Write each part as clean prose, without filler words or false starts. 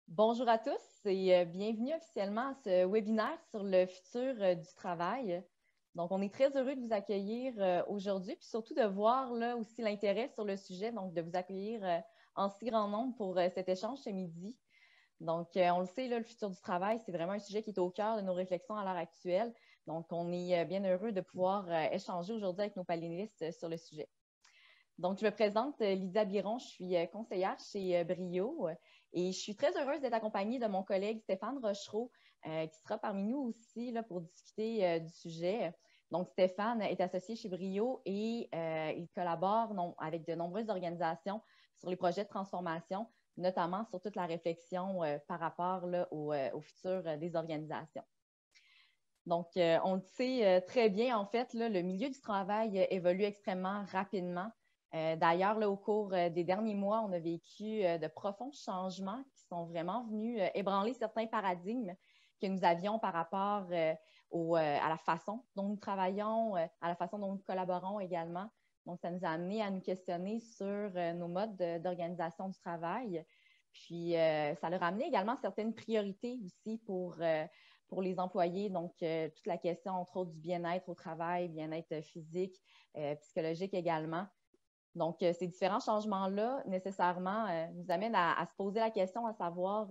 Bonjour à tous et bienvenue officiellement à ce webinaire sur le futur du travail. Donc, on est très heureux de vous accueillir aujourd'hui, puis surtout de voir là aussi l'intérêt sur le sujet, donc de vous accueillir en si grand nombre pour cet échange ce midi. Donc, on le sait, là, le futur du travail, c'est vraiment un sujet qui est au cœur de nos réflexions à l'heure actuelle. Donc, on est bien heureux de pouvoir échanger aujourd'hui avec nos panélistes sur le sujet. Donc, je me présente, Lydia Biron, je suis conseillère chez Brio et je suis très heureuse d'être accompagnée de mon collègue Stéphane Rochereau, qui sera parmi nous aussi là, pour discuter du sujet. Donc, Stéphane est associé chez Brio et il collabore avec de nombreuses organisations sur les projets de transformation, notamment sur toute la réflexion par rapport là, au futur des organisations. Donc, on le sait très bien, en fait, là, le milieu du travail évolue extrêmement rapidement. D'ailleurs, au cours des derniers mois, on a vécu de profonds changements qui sont vraiment venus ébranler certains paradigmes que nous avions par rapport à la façon dont nous travaillons, à la façon dont nous collaborons également. Donc, ça nous a amené à nous questionner sur nos modes d'organisation du travail. Puis, ça leur a amené également certaines priorités aussi pour les employés. Donc, toute la question, entre autres, du bien-être au travail, bien-être physique, psychologique également. Donc, ces différents changements-là, nécessairement, nous amènent à se poser la question à savoir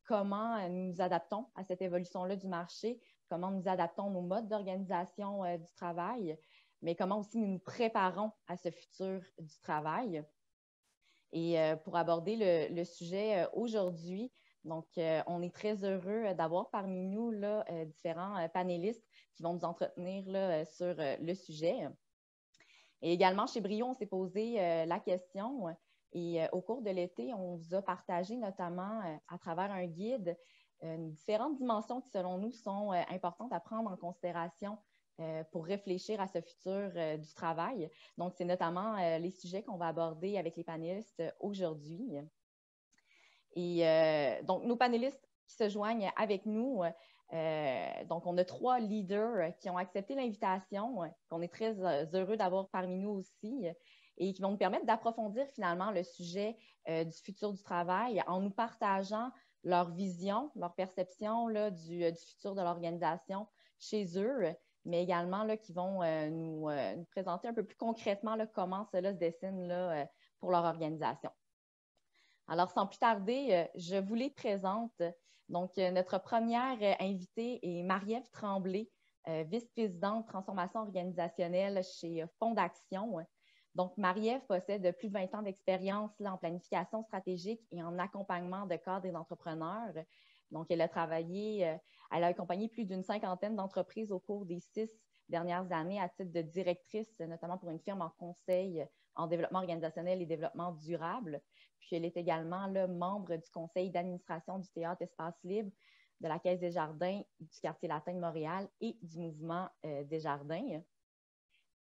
comment nous nous adaptons à cette évolution-là du marché, comment nous adaptons nos modes d'organisation du travail, mais comment aussi nous nous préparons à ce futur du travail. Et pour aborder le sujet aujourd'hui, donc, on est très heureux d'avoir parmi nous là, différents panélistes qui vont nous entretenir là, sur le sujet. Et également, chez Brio, on s'est posé la question et au cours de l'été, on vous a partagé notamment à travers un guide différentes dimensions qui, selon nous, sont importantes à prendre en considération pour réfléchir à ce futur du travail. Donc, c'est notamment les sujets qu'on va aborder avec les panélistes aujourd'hui. Et donc, nos panélistes qui se joignent avec nous, donc, on a 3 leaders qui ont accepté l'invitation, qu'on est très heureux d'avoir parmi nous aussi, et qui vont nous permettre d'approfondir finalement le sujet du futur du travail en nous partageant leur vision, leur perception là, du futur de l'organisation chez eux, mais également là, qui vont nous présenter un peu plus concrètement là, comment cela se dessine là, pour leur organisation. Alors, sans plus tarder, je vous les présente. Donc, notre première invitée est Marie-Ève Tremblay, vice-présidente transformation organisationnelle chez Fonds d'Action. Donc, Marie-Ève possède plus de 20 ans d'expérience en planification stratégique et en accompagnement de cadres et d'entrepreneurs. Donc, elle a accompagné plus d'une 50aine d'entreprises au cours des 6 dernières années à titre de directrice, notamment pour une firme en conseil en développement organisationnel et développement durable. Puis, elle est également là, membre du conseil d'administration du Théâtre Espace Libre, de la Caisse des Jardins, du Quartier latin de Montréal et du mouvement des Jardins.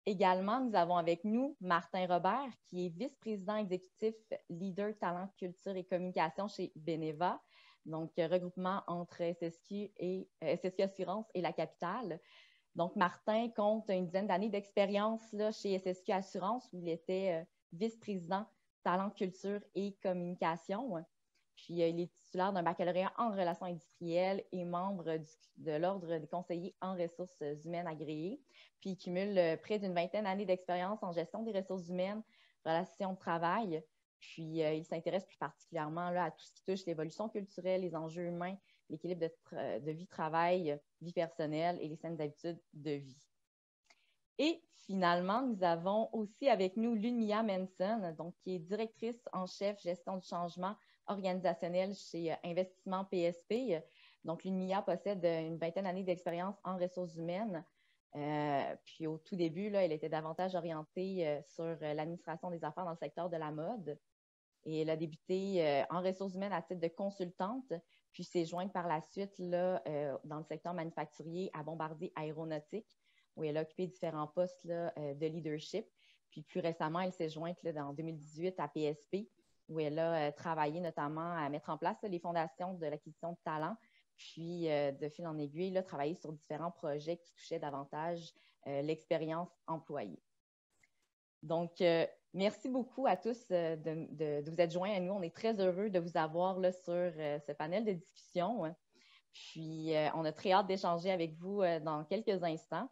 Également, nous avons avec nous Martin Robert, qui est vice-président exécutif, leader talent, culture et communication chez Beneva, donc regroupement entre SSQ Assurance et la Capitale. Donc, Martin compte une dizaine d'années d'expérience chez SSQ Assurance, où il était vice-président talent, culture et communication. Puis, il est titulaire d'un baccalauréat en relations industrielles et membre de l'Ordre des conseillers en ressources humaines agréées. Puis, il cumule près d'une 20aine d'années d'expérience en gestion des ressources humaines, relations de travail. Puis, il s'intéresse plus particulièrement là, à tout ce qui touche l'évolution culturelle, les enjeux humains, l'équilibre de vie-travail, vie personnelle et les saines habitudes de vie. Et finalement, nous avons aussi avec nous Lunia Manson, donc, qui est directrice en chef gestion du changement organisationnel chez Investissement PSP. Donc, Lunia possède une 20aine d'années d'expérience en ressources humaines. Puis au tout début, là, elle était davantage orientée sur l'administration des affaires dans le secteur de la mode. Et elle a débuté en ressources humaines à titre de consultante, puis s'est jointe par la suite là, dans le secteur manufacturier à Bombardier Aéronautique, où elle a occupé différents postes là, de leadership. Puis plus récemment, elle s'est jointe là, en 2018 à PSP, où elle a travaillé notamment à mettre en place là, les fondations de l'acquisition de talents, puis de fil en aiguille, là, travailler sur différents projets qui touchaient davantage l'expérience employée. Donc, Merci beaucoup à tous de vous être joints à nous. On est très heureux de vous avoir là, sur ce panel de discussion. Puis, on a très hâte d'échanger avec vous dans quelques instants.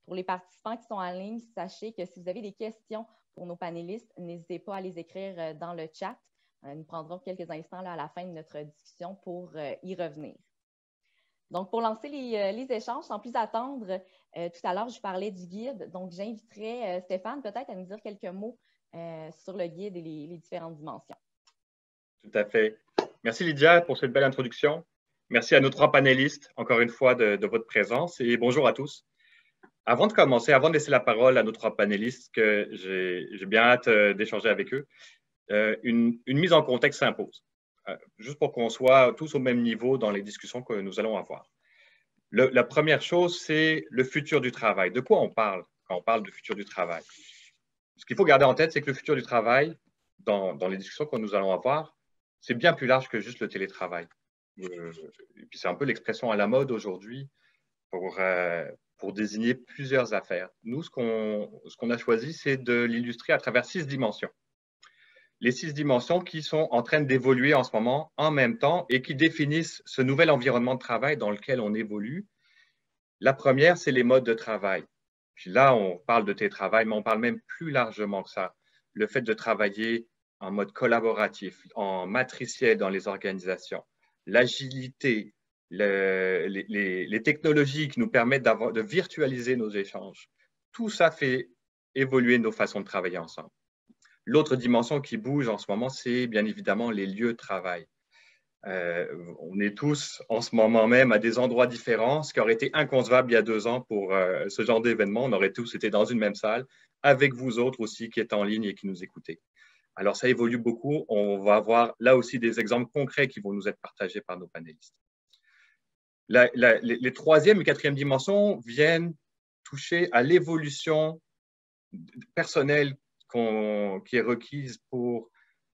Pour les participants qui sont en ligne, sachez que si vous avez des questions pour nos panélistes, n'hésitez pas à les écrire dans le chat. Nous prendrons quelques instants là, à la fin de notre discussion pour y revenir. Donc, pour lancer les échanges, sans plus attendre, tout à l'heure, je parlais du guide. Donc, j'inviterai Stéphane peut-être à nous dire quelques mots sur le guide et les différentes dimensions. Tout à fait. Merci Lydia pour cette belle introduction. Merci à nos 3 panélistes, encore une fois, de votre présence et bonjour à tous. Avant de commencer, avant de laisser la parole à nos 3 panélistes, que j'ai bien hâte d'échanger avec eux, une mise en contexte s'impose, juste pour qu'on soit tous au même niveau dans les discussions que nous allons avoir. La première chose, c'est le futur du travail. De quoi on parle quand on parle du futur du travail? Ce qu'il faut garder en tête, c'est que le futur du travail, dans les discussions que nous allons avoir, c'est bien plus large que juste le télétravail. Et puis c'est un peu l'expression à la mode aujourd'hui pour désigner plusieurs affaires. Nous, ce qu'on a choisi, c'est de l'illustrer à travers 6 dimensions. Les 6 dimensions qui sont en train d'évoluer en ce moment en même temps et qui définissent ce nouvel environnement de travail dans lequel on évolue. La première, c'est les modes de travail. Puis là, on parle de télétravail, mais on parle même plus largement que ça. Le fait de travailler en mode collaboratif, en matriciel dans les organisations, l'agilité, les technologies qui nous permettent de virtualiser nos échanges. Tout ça fait évoluer nos façons de travailler ensemble. L'autre dimension qui bouge en ce moment, c'est bien évidemment les lieux de travail. On est tous en ce moment même à des endroits différents, ce qui aurait été inconcevable il y a 2 ans pour ce genre d'événement. On aurait tous été dans une même salle, avec vous autres aussi qui êtes en ligne et qui nous écoutez. Alors, ça évolue beaucoup. On va avoir là aussi des exemples concrets qui vont nous être partagés par nos panélistes. Les 3e et 4e dimensions viennent toucher à l'évolution personnelle qui est requise pour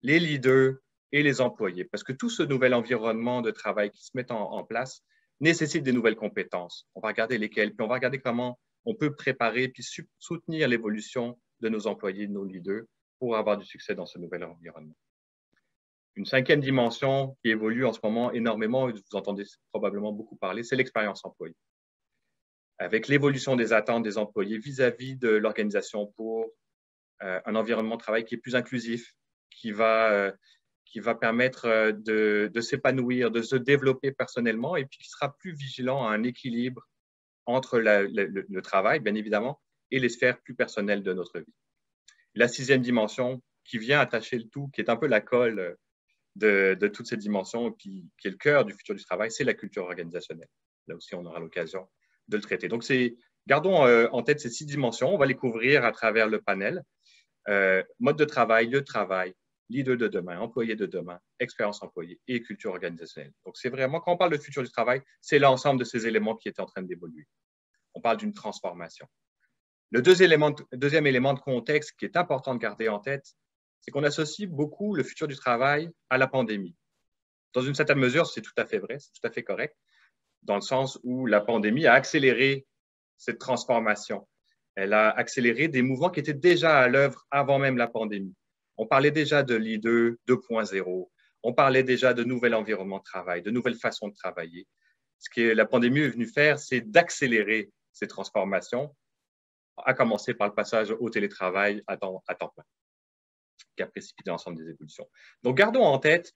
les leaders et les employés. Parce que tout ce nouvel environnement de travail qui se met en place nécessite des nouvelles compétences. On va regarder lesquelles, puis on va regarder comment on peut préparer puis soutenir l'évolution de nos employés, de nos leaders, pour avoir du succès dans ce nouvel environnement. Une 5e dimension qui évolue en ce moment énormément, et vous entendez probablement beaucoup parler, c'est l'expérience employée. Avec l'évolution des attentes des employés vis-à-vis de l'organisation pour un environnement de travail qui est plus inclusif, qui va permettre de s'épanouir, de se développer personnellement et puis qui sera plus vigilant à un équilibre entre le travail, bien évidemment, et les sphères plus personnelles de notre vie. La 6e dimension qui vient attacher le tout, qui est un peu la colle de toutes ces dimensions, qui est le cœur du futur du travail, c'est la culture organisationnelle. Là aussi, on aura l'occasion de le traiter. Donc, gardons en tête ces 6 dimensions. On va les couvrir à travers le panel. Mode de travail, lieu de travail, leader de demain, employé de demain, expérience employée et culture organisationnelle. Donc, c'est vraiment, quand on parle de futur du travail, c'est l'ensemble de ces éléments qui étaient en train d'évoluer. On parle d'une transformation. Le deuxième élément de contexte qui est important de garder en tête, c'est qu'on associe beaucoup le futur du travail à la pandémie. Dans une certaine mesure, c'est tout à fait vrai, c'est tout à fait correct, dans le sens où la pandémie a accéléré cette transformation. Elle a accéléré des mouvements qui étaient déjà à l'œuvre avant même la pandémie. On parlait déjà de l'I2 2.0, on parlait déjà de nouvel environnement de travail, de nouvelles façons de travailler. Ce que la pandémie est venue faire, c'est d'accélérer ces transformations, à commencer par le passage au télétravail à temps plein, qui a précipité l'ensemble des évolutions. Donc, gardons en tête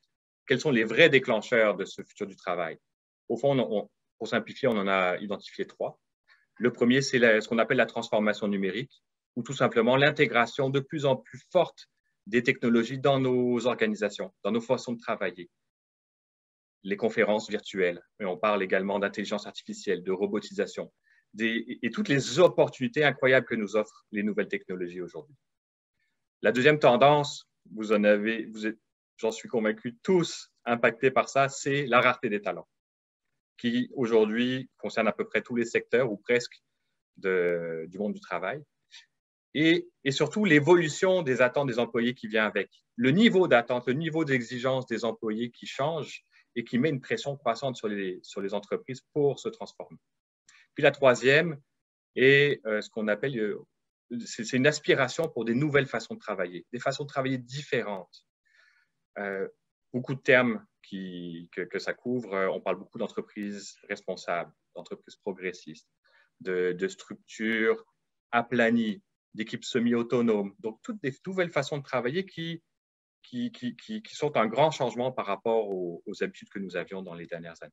quels sont les vrais déclencheurs de ce futur du travail. Au fond, pour simplifier, on en a identifié 3. Le premier, c'est ce qu'on appelle la transformation numérique, ou tout simplement l'intégration de plus en plus forte des technologies dans nos organisations, dans nos façons de travailler. Les conférences virtuelles, et on parle également d'intelligence artificielle, de robotisation, et toutes les opportunités incroyables que nous offrent les nouvelles technologies aujourd'hui. La deuxième tendance, j'en suis convaincu, tous impactés par ça, c'est la rareté des talents, qui aujourd'hui concerne à peu près tous les secteurs ou presque du monde du travail. Et surtout l'évolution des attentes des employés qui vient avec. Le niveau d'attente, le niveau d'exigence des employés qui change et qui met une pression croissante sur les entreprises pour se transformer. Puis la troisième est ce qu'on appelle c'est une aspiration pour des nouvelles façons de travailler, des façons de travailler différentes. Beaucoup de termes que ça couvre. On parle beaucoup d'entreprises responsables, d'entreprises progressistes, de structures aplanies, d'équipes semi-autonomes. Donc, toutes des nouvelles façons de travailler qui sont un grand changement par rapport aux habitudes que nous avions dans les dernières années.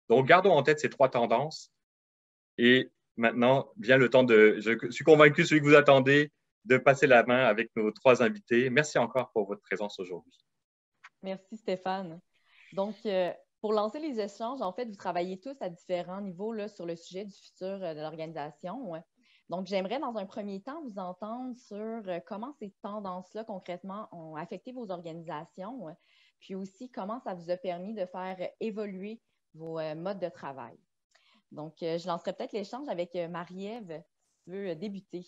Donc, gardons en tête ces 3 tendances. Et maintenant, vient le temps je suis convaincu, celui que vous attendez, de passer la main avec nos 3 invités. Merci encore pour votre présence aujourd'hui. Merci Stéphane. Donc, pour lancer les échanges, en fait, vous travaillez tous à différents niveaux là, sur le sujet du futur de l'organisation. Donc, j'aimerais dans un premier temps vous entendre sur comment ces tendances-là concrètement ont affecté vos organisations, puis aussi comment ça vous a permis de faire évoluer vos modes de travail. Donc, je lancerai peut-être l'échange avec Marie-Ève, si tu veux débuter.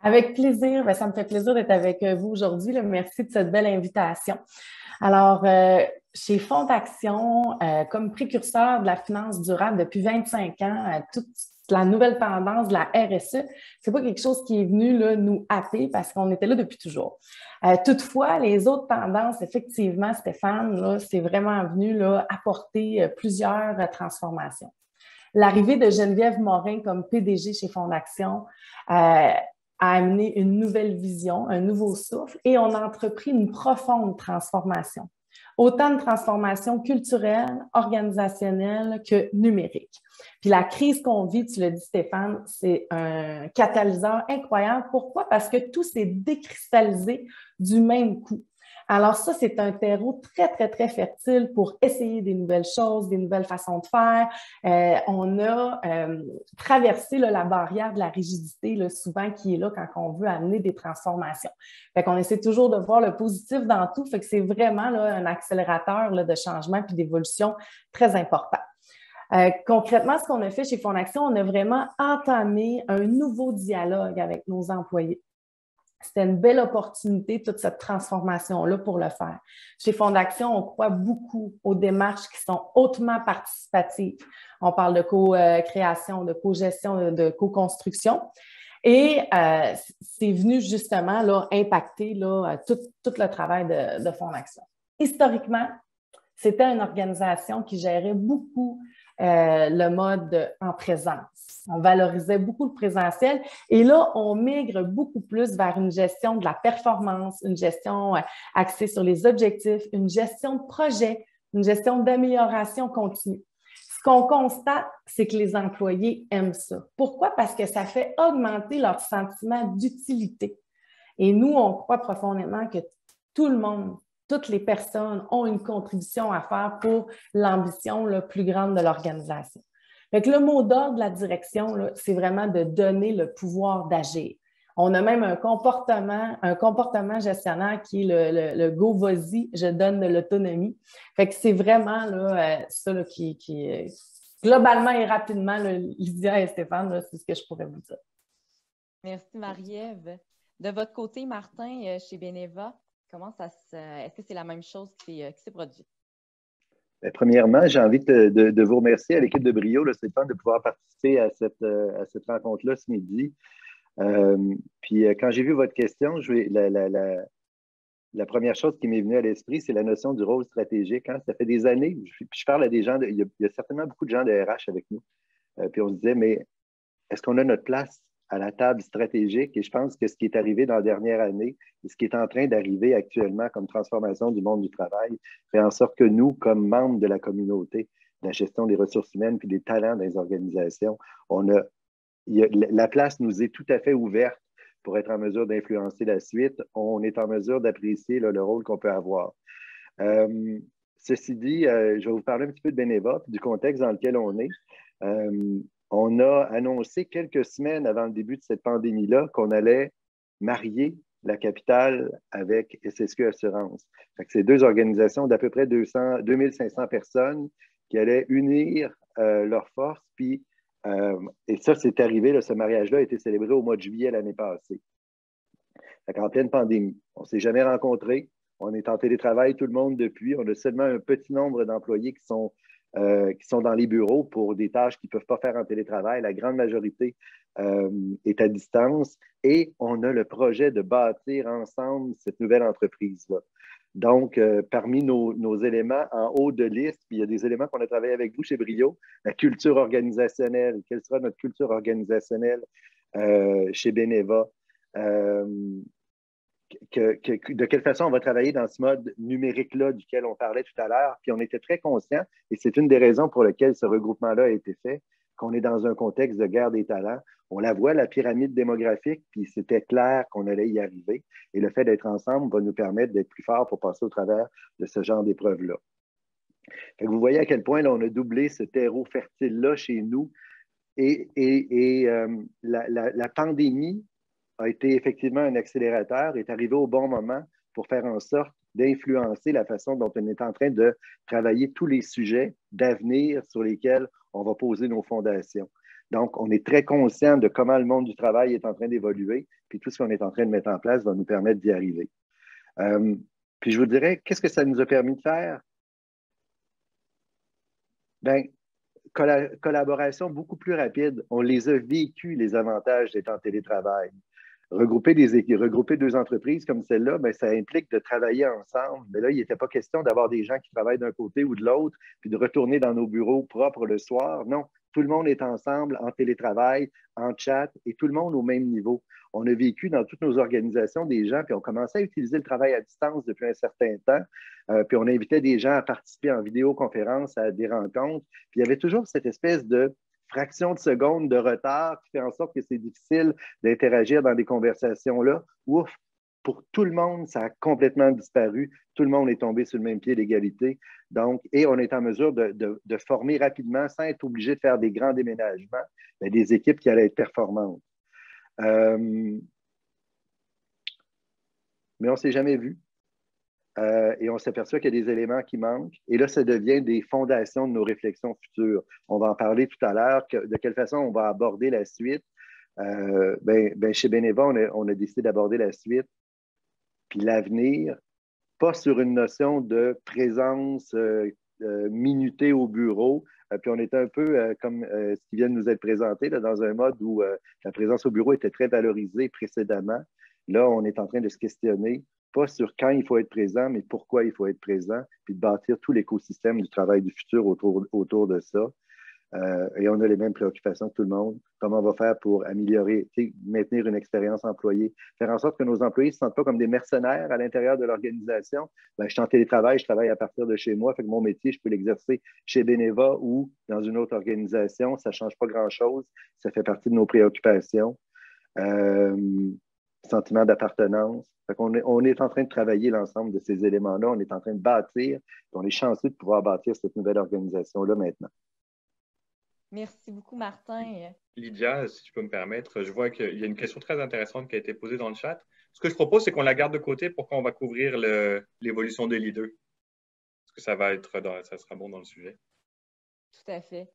Avec plaisir. Bien, ça me fait plaisir d'être avec vous aujourd'hui. Merci de cette belle invitation. Alors, chez Fonds d'Action, comme précurseur de la finance durable depuis 25 ans, toute la nouvelle tendance de la RSE, c'est pas quelque chose qui est venu là, nous happer parce qu'on était là depuis toujours. Toutefois, les autres tendances, effectivement, Stéphane, c'est vraiment venu là, apporter plusieurs transformations. L'arrivée de Geneviève Morin comme PDG chez Fonds d'Action a amené une nouvelle vision, un nouveau souffle, et on a entrepris une profonde transformation. Autant de transformation culturelle, organisationnelle que numérique. Puis la crise qu'on vit, tu l'as dit Stéphane, c'est un catalyseur incroyable. Pourquoi? Parce que tout s'est décristallisé du même coup. Alors ça, c'est un terreau très, très, très fertile pour essayer des nouvelles choses, des nouvelles façons de faire. On a traversé là, la barrière de la rigidité, là, souvent qui est là quand on veut amener des transformations. Fait qu'on essaie toujours de voir le positif dans tout. Fait que c'est vraiment là, un accélérateur là, de changement puis d'évolution très important. Concrètement, ce qu'on a fait chez Fonds d'Action, on a vraiment entamé un nouveau dialogue avec nos employés. C'était une belle opportunité, toute cette transformation-là pour le faire. Chez Fonds d'Action, on croit beaucoup aux démarches qui sont hautement participatives. On parle de co-création, de co-gestion, de co-construction. Et c'est venu justement là, impacter là, tout le travail de Fonds d'Action. Historiquement, c'était une organisation qui gérait beaucoup le mode en présence. On valorisait beaucoup le présentiel et là, on migre beaucoup plus vers une gestion de la performance, une gestion axée sur les objectifs, une gestion de projet, une gestion d'amélioration continue. Ce qu'on constate, c'est que les employés aiment ça. Pourquoi? Parce que ça fait augmenter leur sentiment d'utilité. Et nous, on croit profondément que tout le monde, toutes les personnes ont une contribution à faire pour l'ambition plus grande de l'organisation. Fait que le mot d'ordre de la direction, c'est vraiment de donner le pouvoir d'agir. On a même un comportement gestionnaire qui est le go vas-y, je donne de l'autonomie. Fait que c'est vraiment là, ça là, qui globalement et rapidement, là, Lydia et Stéphane, là, c'est ce que je pourrais vous dire. Merci Marie-Ève. De votre côté, Martin, chez Beneva, est-ce que c'est la même chose qui s'est produite? Bien, premièrement, j'ai envie de vous remercier à l'équipe de Brio, Stéphane, de pouvoir participer à cette rencontre-là ce midi. Puis quand j'ai vu votre question, la première chose qui m'est venue à l'esprit, c'est la notion du rôle stratégique. Hein? Ça fait des années, je parle à des gens, il y a certainement beaucoup de gens de RH avec nous. Puis on se disait, mais est-ce qu'on a notre place à la table stratégique? Et je pense que ce qui est arrivé dans la dernière année et ce qui est en train d'arriver actuellement comme transformation du monde du travail fait en sorte que nous, comme membres de la communauté, de la gestion des ressources humaines puis des talents dans les organisations, la place nous est tout à fait ouverte pour être en mesure d'influencer la suite. On est en mesure d'apprécier le rôle qu'on peut avoir. Ceci dit, je vais vous parler un petit peu de Beneva et du contexte dans lequel on est. On a annoncé quelques semaines avant le début de cette pandémie-là qu'on allait marier la capitale avec SSQ Assurance. C'est 2 organisations d'à peu près 2500 personnes qui allaient unir leurs forces. Puis, et ça, c'est arrivé, là, ce mariage-là a été célébré au mois de juillet l'année passée. En pleine pandémie. On ne s'est jamais rencontrés. On est en télétravail, tout le monde depuis. On a seulement un petit nombre d'employés qui sont dans les bureaux pour des tâches qu'ils ne peuvent pas faire en télétravail. La grande majorité est à distance et on a le projet de bâtir ensemble cette nouvelle entreprise-là. Donc, parmi nos éléments en haut de liste, puis il y a des éléments qu'on a travaillé avec vous chez Brio, la culture organisationnelle. Quelle sera notre culture organisationnelle chez Beneva? De quelle façon on va travailler dans ce mode numérique-là duquel on parlait tout à l'heure. Puis on était très conscients, et c'est une des raisons pour lesquelles ce regroupement-là a été fait, qu'on est dans un contexte de guerre des talents. On la voit, la pyramide démographique, puis c'était clair qu'on allait y arriver. Et le fait d'être ensemble va nous permettre d'être plus forts pour passer au travers de ce genre d'épreuves-là. Vous voyez à quel point là, on a doublé ce terreau fertile-là chez nous. La pandémie a été effectivement un accélérateur, est arrivé au bon moment pour faire en sorte d'influencer la façon dont on est en train de travailler tous les sujets d'avenir sur lesquels on va poser nos fondations. Donc, on est très conscient de comment le monde du travail est en train d'évoluer, puis tout ce qu'on est en train de mettre en place va nous permettre d'y arriver. Puis je vous dirais, qu'est-ce que ça nous a permis de faire? Bien, collaboration beaucoup plus rapide. On les a vécus, les avantages d'être en télétravail. Regrouper deux entreprises comme celle-là, bien, ça implique de travailler ensemble. Mais là, il n'était pas question d'avoir des gens qui travaillent d'un côté ou de l'autre, puis de retourner dans nos bureaux propres le soir. Non, tout le monde est ensemble en télétravail, en chat, et tout le monde au même niveau. On a vécu dans toutes nos organisations des gens, puis on commençait à utiliser le travail à distance depuis un certain temps, puis on invitait des gens à participer en vidéoconférence à des rencontres, puis il y avait toujours cette espèce de fraction de seconde de retard qui fait en sorte que c'est difficile d'interagir dans des conversations-là. Ouf! Pour tout le monde, ça a complètement disparu. Tout le monde est tombé sur le même pied d'égalité. Donc, et on est en mesure de former rapidement, sans être obligé de faire des grands déménagements, des équipes qui allaient être performantes. Mais on ne s'est jamais vu. Et on s'aperçoit qu'il y a des éléments qui manquent. Et là, ça devient des fondations de nos réflexions futures. On va en parler tout à l'heure, de quelle façon on va aborder la suite. Chez Beneva, on a décidé d'aborder la suite puis l'avenir, pas sur une notion de présence minutée au bureau. Puis on était un peu comme ce qui vient de nous être présenté, là, dans un mode où la présence au bureau était très valorisée précédemment. Là, on est en train de se questionner, pas sur quand il faut être présent, mais pourquoi il faut être présent, puis de bâtir tout l'écosystème du travail du futur autour de ça. Et on a les mêmes préoccupations que tout le monde. Comment on va faire pour améliorer, maintenir une expérience employée, faire en sorte que nos employés ne se sentent pas comme des mercenaires à l'intérieur de l'organisation. Ben, je suis en télétravail, je travaille à partir de chez moi, fait que mon métier, je peux l'exercer chez Beneva ou dans une autre organisation. Ça ne change pas grand-chose. Ça fait partie de nos préoccupations. Sentiment d'appartenance. On est en train de travailler l'ensemble de ces éléments-là. On est en train de bâtir. On est chanceux de pouvoir bâtir cette nouvelle organisation-là maintenant. Merci beaucoup, Martin. Lydia, si je peux me permettre, je vois qu'il y a une question très intéressante qui a été posée dans le chat. Ce que je propose, c'est qu'on la garde de côté pour quand on va couvrir l'évolution des leaders. Parce que ça sera bon dans le sujet. Tout à fait.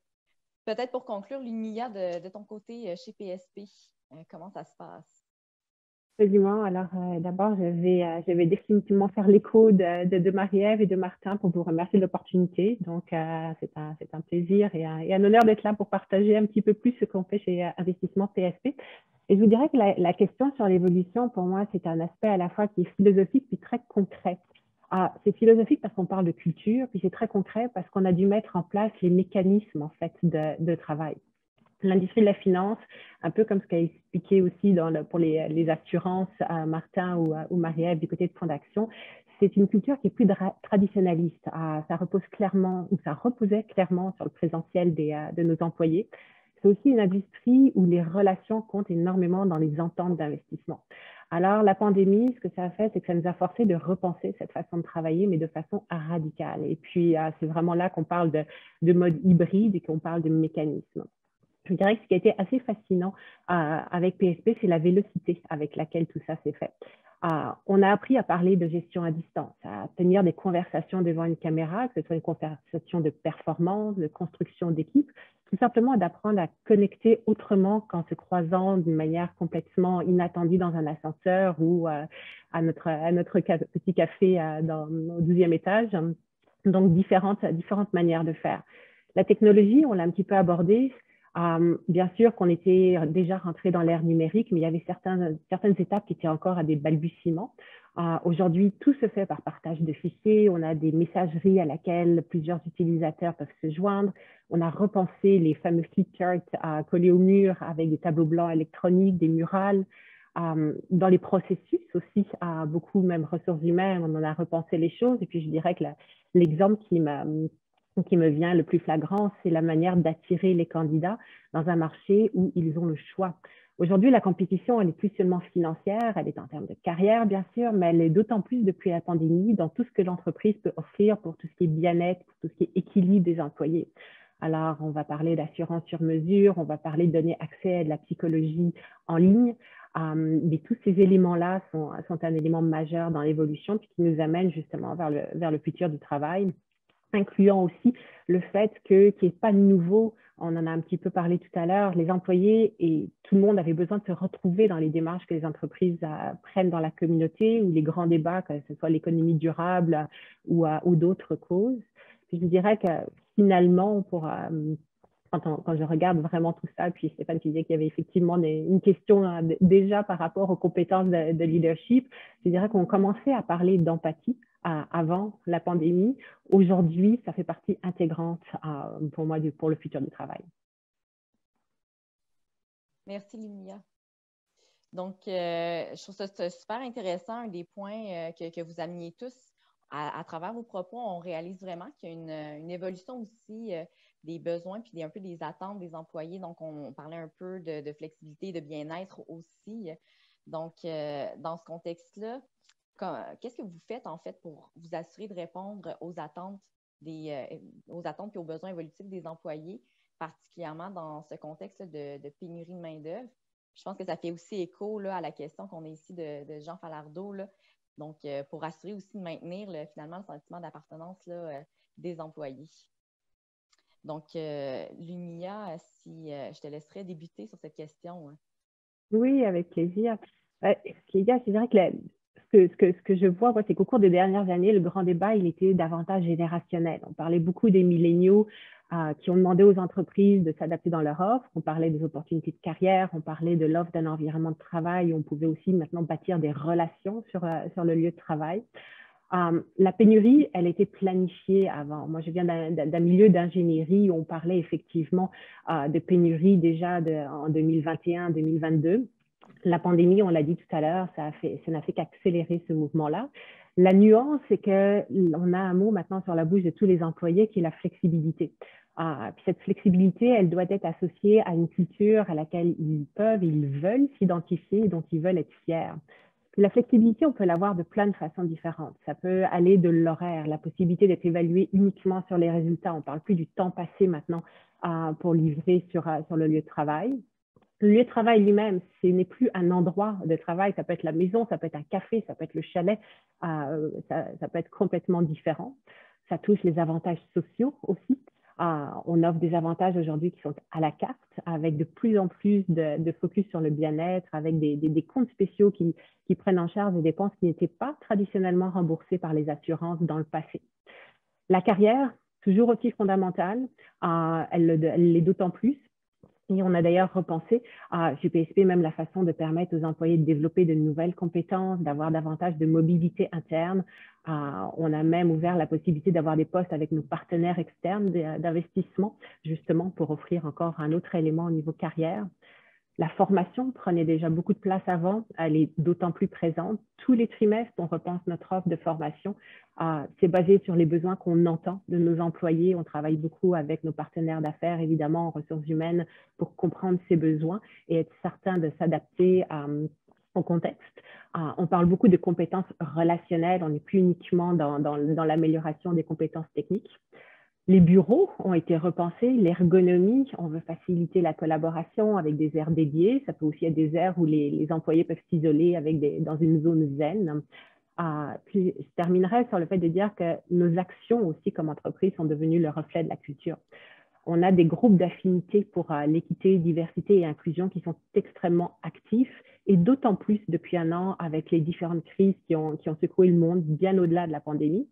Peut-être pour conclure, Linnea, de ton côté chez PSP, comment ça se passe? Absolument. Alors, d'abord, je vais définitivement faire l'écho de Marie-Ève et de Martin pour vous remercier de l'opportunité. Donc, c'est un plaisir et un honneur d'être là pour partager un petit peu plus ce qu'on fait chez Investissement PSP. Et je vous dirais que la question sur l'évolution, pour moi, c'est un aspect à la fois qui est philosophique puis très concret. C'est philosophique parce qu'on parle de culture, puis c'est très concret parce qu'on a dû mettre en place les mécanismes, en fait, de travail. L'industrie de la finance, un peu comme ce qu'a expliqué aussi pour les assurances à Martin ou Marie-Ève du côté de Fondation, c'est une culture qui est plus traditionnaliste. Ça repose clairement, ou ça reposait clairement sur le présentiel de nos employés. C'est aussi une industrie où les relations comptent énormément dans les ententes d'investissement. Alors, la pandémie, ce que ça a fait, c'est que ça nous a forcé de repenser cette façon de travailler, mais de façon radicale. Et puis, c'est vraiment là qu'on parle de mode hybride et qu'on parle de mécanisme. Je dirais que ce qui a été assez fascinant avec PSP, c'est la vélocité avec laquelle tout ça s'est fait. On a appris à parler de gestion à distance, à tenir des conversations devant une caméra, que ce soit une conversation de performance, de construction d'équipe, tout simplement d'apprendre à connecter autrement qu'en se croisant d'une manière complètement inattendue dans un ascenseur ou à notre petit café au 12e étage. Donc, différentes manières de faire. La technologie, on l'a un petit peu abordée. Bien sûr qu'on était déjà rentré dans l'ère numérique, mais il y avait certaines étapes qui étaient encore à des balbutiements. Aujourd'hui, tout se fait par partage de fichiers. On a des messageries à laquelle plusieurs utilisateurs peuvent se joindre. On a repensé les fameux flip charts collés au mur avec des tableaux blancs électroniques, des murales. Dans les processus aussi, beaucoup même ressources humaines, on en a repensé les choses. Et puis, je dirais que l'exemple qui me vient le plus flagrant, c'est la manière d'attirer les candidats dans un marché où ils ont le choix. Aujourd'hui, la compétition, elle n'est plus seulement financière, elle est en termes de carrière, bien sûr, mais elle est d'autant plus depuis la pandémie dans tout ce que l'entreprise peut offrir pour tout ce qui est bien-être, pour tout ce qui est équilibre des employés. Alors, on va parler d'assurance sur mesure, on va parler de donner accès à de la psychologie en ligne, mais tous ces éléments-là sont un élément majeur dans l'évolution puis qui nous amène justement vers le futur du travail, incluant aussi le fait qu'il n'y ait pas de nouveau, on en a un petit peu parlé tout à l'heure, les employés et tout le monde avait besoin de se retrouver dans les démarches que les entreprises prennent dans la communauté ou les grands débats, que ce soit l'économie durable ou d'autres causes. Puis je dirais que finalement, quand je regarde vraiment tout ça, puis Stéphane qui disait qu'il y avait effectivement une question déjà par rapport aux compétences de leadership, je dirais qu'on commençait à parler d'empathie avant la pandémie. Aujourd'hui, ça fait partie intégrante pour moi pour le futur du travail. Merci, Lumia. Donc, je trouve ça super intéressant, un des points que vous ameniez tous à travers vos propos. On réalise vraiment qu'il y a une évolution aussi des besoins puis un peu des attentes des employés. Donc, on parlait un peu de flexibilité, de bien-être aussi. Donc, dans ce contexte-là, qu'est-ce que vous faites en fait pour vous assurer de répondre aux attentes et aux besoins évolutifs des employés, particulièrement dans ce contexte de pénurie de main-d'œuvre? Je pense que ça fait aussi écho là, à la question qu'on a ici de Jean Falardeau. Là. Donc, pour assurer aussi de maintenir finalement le sentiment d'appartenance des employés. Donc, Lumia, si je te laisserais débuter sur cette question. Hein. Oui, avec plaisir. Clélia, c'est vrai que ce que je vois, c'est qu'au cours des dernières années, le grand débat, il était davantage générationnel. On parlait beaucoup des milléniaux qui ont demandé aux entreprises de s'adapter dans leur offre. On parlait des opportunités de carrière, on parlait de l'offre d'un environnement de travail. On pouvait aussi maintenant bâtir des relations sur le lieu de travail. La pénurie, elle était planifiée avant. Moi, je viens d'un milieu d'ingénierie où on parlait effectivement de pénurie déjà en 2021-2022. La pandémie, on l'a dit tout à l'heure, ça n'a fait qu'accélérer ce mouvement-là. La nuance, c'est qu'on a un mot maintenant sur la bouche de tous les employés qui est la flexibilité. Puis cette flexibilité, elle doit être associée à une culture à laquelle ils veulent s'identifier et dont ils veulent être fiers. La flexibilité, on peut l'avoir de plein de façons différentes. Ça peut aller de l'horaire, la possibilité d'être évalué uniquement sur les résultats. On ne parle plus du temps passé maintenant pour livrer sur le lieu de travail. Le lieu de travail lui-même, ce n'est plus un endroit de travail. Ça peut être la maison, ça peut être un café, ça peut être le chalet. Ça peut être complètement différent. Ça touche les avantages sociaux aussi. On offre des avantages aujourd'hui qui sont à la carte, avec de plus en plus de focus sur le bien-être, avec des comptes spéciaux qui prennent en charge des dépenses qui n'étaient pas traditionnellement remboursées par les assurances dans le passé. La carrière, toujours aussi fondamentale, elle l'est d'autant plus. Et on a d'ailleurs repensé à GPSP même la façon de permettre aux employés de développer de nouvelles compétences, d'avoir davantage de mobilité interne. On a même ouvert la possibilité d'avoir des postes avec nos partenaires externes d'investissement, justement pour offrir encore un autre élément au niveau carrière. La formation prenait déjà beaucoup de place avant, elle est d'autant plus présente. Tous les trimestres, on repense notre offre de formation. C'est basé sur les besoins qu'on entend de nos employés. On travaille beaucoup avec nos partenaires d'affaires, évidemment, en ressources humaines, pour comprendre ces besoins et être certain de s'adapter au contexte. On parle beaucoup de compétences relationnelles, on n'est plus uniquement dans l'amélioration des compétences techniques. Les bureaux ont été repensés, l'ergonomie, on veut faciliter la collaboration avec des aires dédiées. Ça peut aussi être des aires où les employés peuvent s'isoler dans une zone zen. Puis je terminerai sur le fait de dire que nos actions aussi comme entreprise sont devenues le reflet de la culture. On a des groupes d'affinité pour l'équité, diversité et inclusion qui sont extrêmement actifs et d'autant plus depuis un an avec les différentes crises qui ont secoué le monde bien au-delà de la pandémie.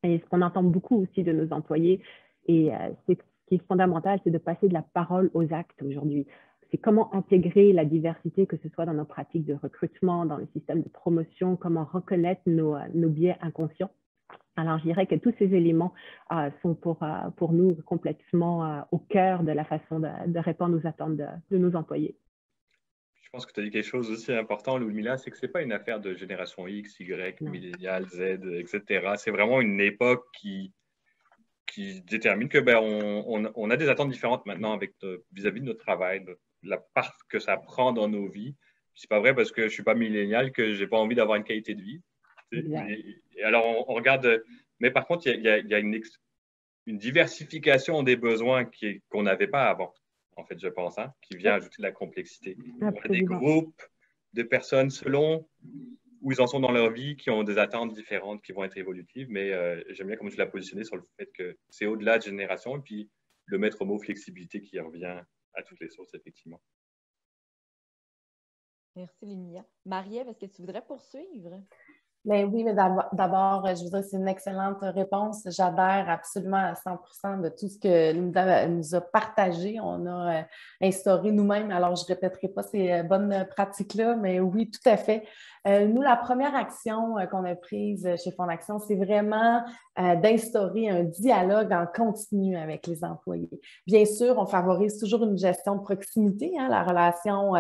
Et ce qu'on entend beaucoup aussi de nos employés, et c'est ce qui est fondamental, c'est de passer de la parole aux actes aujourd'hui. C'est comment intégrer la diversité, que ce soit dans nos pratiques de recrutement, dans le système de promotion, comment reconnaître nos biais inconscients. Alors, je dirais que tous ces éléments sont pour nous complètement au cœur de la façon de répondre aux attentes de nos employés. Je pense que tu as dit quelque chose aussi important, Ludmila, c'est que ce n'est pas une affaire de génération X, Y, millénial, Z, etc. C'est vraiment une époque qui détermine que on a des attentes différentes maintenant vis-à-vis de notre travail, de la part que ça prend dans nos vies. C'est pas vrai parce que je ne suis pas millénial que je n'ai pas envie d'avoir une qualité de vie. Et alors, on regarde, mais par contre, il y a une diversification des besoins qu'on n'avait pas avant, en fait, je pense, qui vient ajouter de la complexité. On a des groupes de personnes selon où ils en sont dans leur vie, qui ont des attentes différentes, qui vont être évolutives, mais j'aime bien comment tu l'as positionné sur le fait que c'est au-delà de génération, et puis le maître mot flexibilité qui revient à toutes les sources, effectivement. Merci, Ludmila. Marie-Ève, est-ce que tu voudrais poursuivre? Mais oui, mais d'abord, je vous dis, c'est une excellente réponse. J'adhère absolument à 100% de tout ce que Linda nous a partagé. On a instauré nous-mêmes. Alors, je ne répéterai pas ces bonnes pratiques-là, mais oui, tout à fait. Nous, la première action qu'on a prise chez Fonds d'Action, c'est vraiment d'instaurer un dialogue en continu avec les employés. Bien sûr, on favorise toujours une gestion de proximité, la relation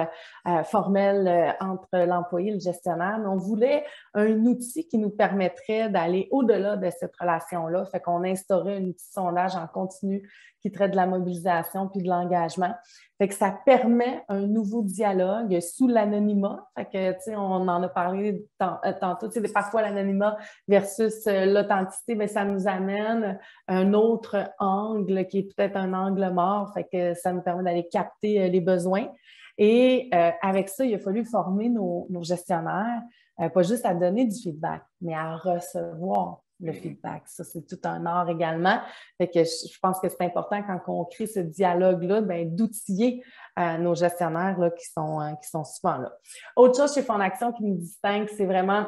formelle entre l'employé et le gestionnaire, mais on voulait un outil qui nous permettrait d'aller au-delà de cette relation-là. Fait qu'on instaurait un outil de sondage en continu qui traite de la mobilisation puis de l'engagement. Fait que ça permet un nouveau dialogue sous l'anonymat. Fait que, tu sais, on en a parlé tantôt, tu sais, parfois l'anonymat versus l'authenticité, bien, ça nous amène un autre angle qui est peut-être un angle mort. Fait que ça nous permet d'aller capter les besoins. Et avec ça, il a fallu former nos gestionnaires, pas juste à donner du feedback, mais à recevoir le feedback. Ça, c'est tout un art également. Fait que je pense que c'est important quand on crée ce dialogue-là, d'outiller nos gestionnaires là, qui sont souvent là. Autre chose chez Fonds d'Action qui nous distingue, c'est vraiment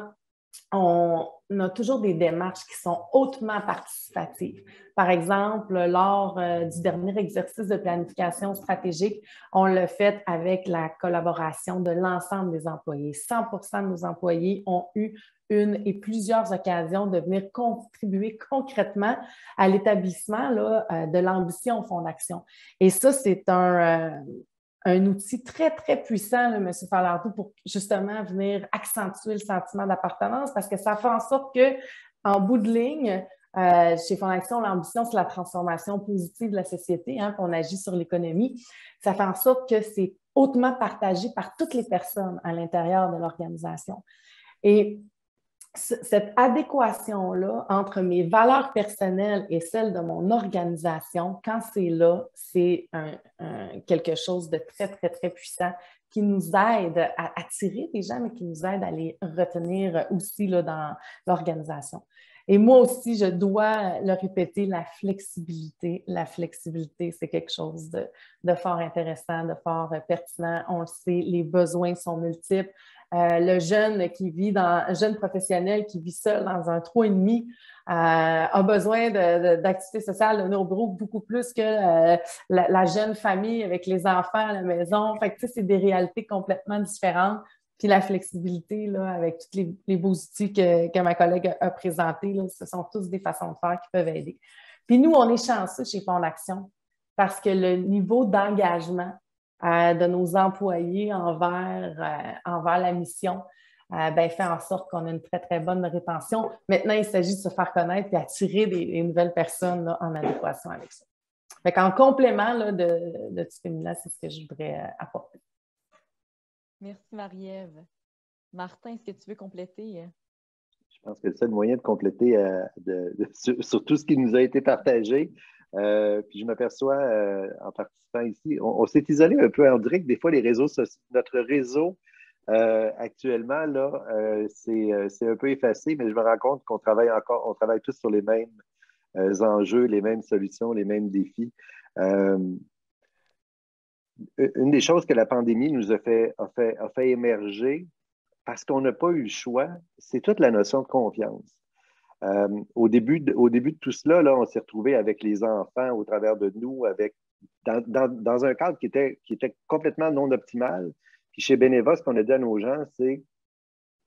on a toujours des démarches qui sont hautement participatives. Par exemple, lors du dernier exercice de planification stratégique, on l'a fait avec la collaboration de l'ensemble des employés. 100% de nos employés ont eu une et plusieurs occasions de venir contribuer concrètement à l'établissement de l'ambition Fonds d'Action. Et ça, c'est un outil très, très puissant, là, M. Falardeau, pour justement venir accentuer le sentiment d'appartenance parce que ça fait en sorte qu'en bout de ligne, chez Fonds d'Action, l'ambition, c'est la transformation positive de la société, qu'on agit sur l'économie. Ça fait en sorte que c'est hautement partagé par toutes les personnes à l'intérieur de l'organisation. Et cette adéquation-là entre mes valeurs personnelles et celles de mon organisation, quand c'est là, c'est quelque chose de très, très, très puissant qui nous aide à attirer des gens, mais qui nous aide à les retenir aussi là, dans l'organisation. Et moi aussi, je dois le répéter, la flexibilité. La flexibilité, c'est quelque chose de fort intéressant, de fort pertinent. On le sait, les besoins sont multiples. Le jeune jeune professionnel qui vit seul dans un 3,5 a besoin d'activités sociales de nos bureaux beaucoup plus que la jeune famille avec les enfants à la maison. Fait que, tu sais, c'est des réalités complètement différentes. Puis la flexibilité, là, avec tous les beaux outils que ma collègue a présentés, là, ce sont tous des façons de faire qui peuvent aider. Puis nous, on est chanceux chez Fonds d'Action parce que le niveau d'engagement de nos employés envers la mission fait en sorte qu'on a une très, très bonne rétention. Maintenant, il s'agit de se faire connaître et attirer des nouvelles personnes là, en adéquation avec ça. Fait qu'en complément là, de tout ce là, c'est ce que je voudrais apporter. Merci, Marie-Ève. Martin, est-ce que tu veux compléter? Je pense que le seul moyen de compléter sur tout ce qui nous a été partagé, puis je m'aperçois en participant ici, on s'est isolé un peu. On dirait que des fois, les réseaux sociaux, notre réseau actuellement, là, c'est un peu effacé, mais je me rends compte qu'on travaille tous sur les mêmes enjeux, les mêmes solutions, les mêmes défis. Une des choses que la pandémie nous a fait émerger, parce qu'on n'a pas eu le choix, c'est toute la notion de confiance. Au début de tout cela, là, on s'est retrouvé avec les enfants au travers de nous, dans un cadre qui était complètement non optimal. Puis chez Beneva, ce qu'on a dit à nos gens, c'est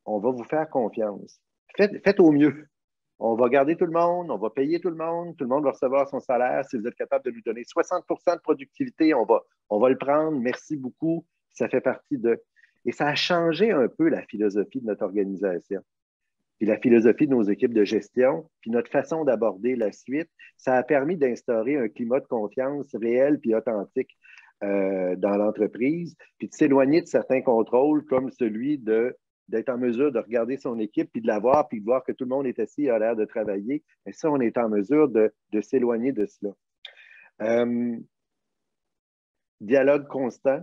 on va vous faire confiance. Faites au mieux. On va garder tout le monde, on va payer tout le monde va recevoir son salaire. Si vous êtes capable de nous donner 60 de productivité, on va le prendre. Merci beaucoup. Ça fait partie de... Et ça a changé un peu la philosophie de notre organisation. Puis la philosophie de nos équipes de gestion, puis notre façon d'aborder la suite, ça a permis d'instaurer un climat de confiance réel puis authentique dans l'entreprise, puis de s'éloigner de certains contrôles comme celui d'être en mesure de regarder son équipe, puis de la voir, puis de voir que tout le monde est assis et a l'air de travailler. Et ça, on est en mesure de s'éloigner de cela. Dialogue constant.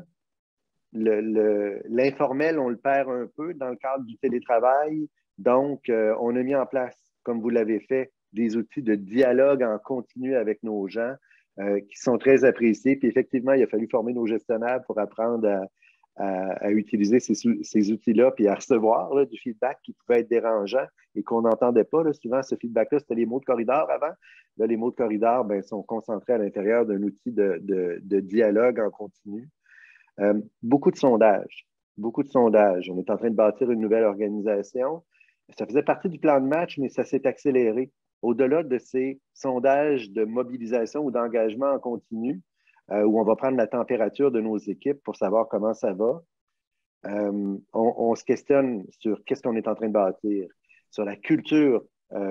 L'informel, on le perd un peu dans le cadre du télétravail. Donc, on a mis en place, comme vous l'avez fait, des outils de dialogue en continu avec nos gens qui sont très appréciés. Puis effectivement, il a fallu former nos gestionnaires pour apprendre à utiliser ces outils-là, puis à recevoir là, du feedback qui pouvait être dérangeant et qu'on n'entendait pas. Là. Souvent, ce feedback-là, c'était les mots de corridor avant. Là, les mots de corridor sont concentrés à l'intérieur d'un outil de dialogue en continu. Beaucoup de sondages. Beaucoup de sondages. On est en train de bâtir une nouvelle organisation. Ça faisait partie du plan de match, mais ça s'est accéléré. Au-delà de ces sondages de mobilisation ou d'engagement en continu, où on va prendre la température de nos équipes pour savoir comment ça va, on se questionne sur qu'est-ce qu'on est en train de bâtir, sur la culture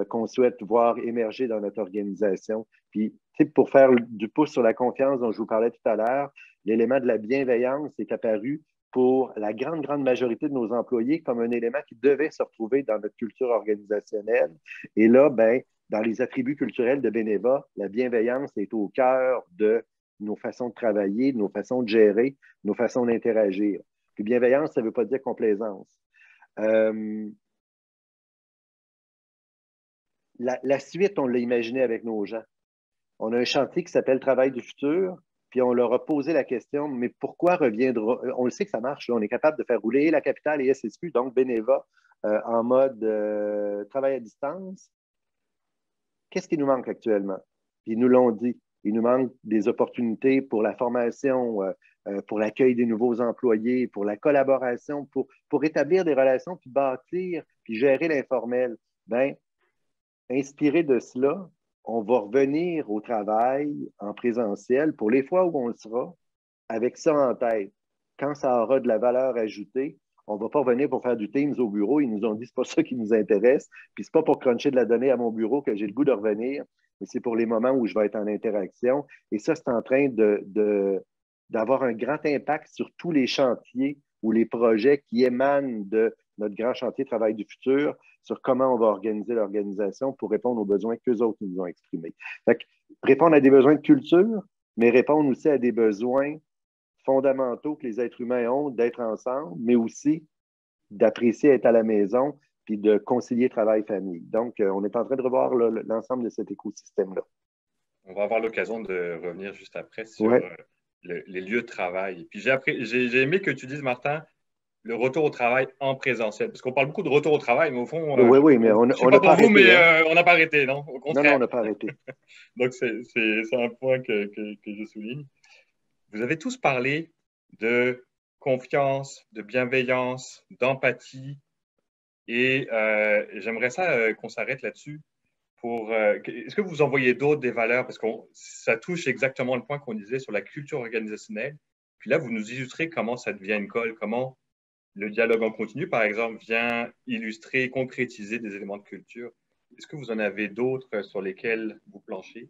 qu'on souhaite voir émerger dans notre organisation. Puis, pour faire du pouce sur la confiance dont je vous parlais tout à l'heure, l'élément de la bienveillance est apparu pour la grande majorité de nos employés comme un élément qui devait se retrouver dans notre culture organisationnelle. Et là, dans les attributs culturels de Beneva, la bienveillance est au cœur de nos façons de travailler, de nos façons de gérer, nos façons d'interagir. Puis bienveillance, ça ne veut pas dire complaisance. La suite, on l'a imaginé avec nos gens. On a un chantier qui s'appelle Travail du futur, puis on leur a posé la question, mais pourquoi reviendra... On le sait que ça marche, là, on est capable de faire rouler la capitale et SSQ, donc Beneva, en mode travail à distance. Qu'est-ce qui nous manque actuellement? Puis ils nous l'ont dit. Il nous manque des opportunités pour la formation, pour l'accueil des nouveaux employés, pour la collaboration, pour établir des relations, puis bâtir, puis gérer l'informel. Inspiré de cela, on va revenir au travail en présentiel pour les fois où on le sera, avec ça en tête. Quand ça aura de la valeur ajoutée, on ne va pas revenir pour faire du Teams au bureau. Ils nous ont dit que ce n'est pas ça qui nous intéresse. Puis ce n'est pas pour cruncher de la donnée à mon bureau que j'ai le goût de revenir, mais c'est pour les moments où je vais être en interaction. Et ça, c'est en train d'avoir un grand impact sur tous les chantiers ou les projets qui émanent de notre grand chantier Travail du futur, sur comment on va organiser l'organisation pour répondre aux besoins qu'eux autres nous ont exprimés. Fait que, répondre à des besoins de culture, mais répondre aussi à des besoins fondamentaux que les êtres humains ont d'être ensemble, mais aussi d'apprécier être à la maison puis de concilier travail-famille. Donc, on est en train de revoir l'ensemble de cet écosystème-là. On va avoir l'occasion de revenir juste après sur les lieux de travail. Puis j'ai aimé que tu dises, Martin, le retour au travail en présentiel. Parce qu'on parle beaucoup de retour au travail, mais au fond, oui, mais on n'a pas arrêté. Mais on n'a pas arrêté, non? Au contraire. Non, on n'a pas arrêté. Donc, c'est un point que je souligne. Vous avez tous parlé de confiance, de bienveillance, d'empathie. Et j'aimerais ça qu'on s'arrête là-dessus. Est-ce que vous en voyez d'autres des valeurs? Parce que ça touche exactement le point qu'on disait sur la culture organisationnelle. Puis là, vous nous illustrez comment ça devient une colle, comment le dialogue en continu, par exemple, vient illustrer, concrétiser des éléments de culture. Est-ce que vous en avez d'autres sur lesquels vous planchez?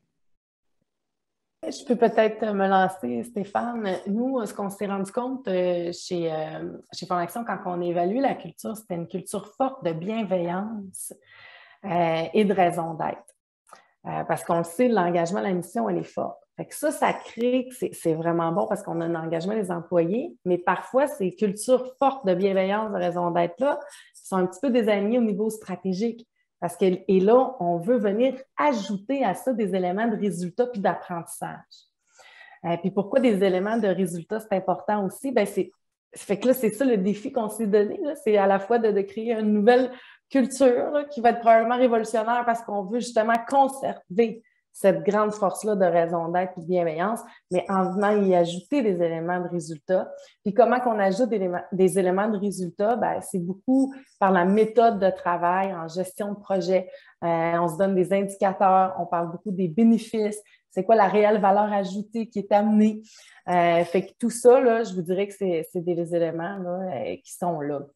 Je peux peut-être me lancer, Stéphane. Nous, ce qu'on s'est rendu compte chez Fondaction, quand on évalue la culture, c'était une culture forte de bienveillance et de raison d'être. Parce qu'on le sait, l'engagement à la mission, elle est forte. Fait que ça crée que c'est vraiment bon parce qu'on a un engagement des employés, mais parfois, ces cultures fortes de bienveillance, de raison d'être-là sont un petit peu désalignées au niveau stratégique. Et là, on veut venir ajouter à ça des éléments de résultat puis d'apprentissage. Puis pourquoi des éléments de résultat, c'est important aussi? Fait que là, c'est ça le défi qu'on s'est donné. C'est à la fois de créer une nouvelle culture là, qui va être probablement révolutionnaire parce qu'on veut justement conserver cette grande force-là de raison d'être et de bienveillance, mais en venant y ajouter des éléments de résultat. Puis comment qu'on ajoute des éléments de résultat? Ben, c'est beaucoup par la méthode de travail en gestion de projet. On se donne des indicateurs, on parle beaucoup des bénéfices, c'est quoi la réelle valeur ajoutée qui est amenée. Fait que tout ça, là, je vous dirais que c'est des éléments là, qui sont là.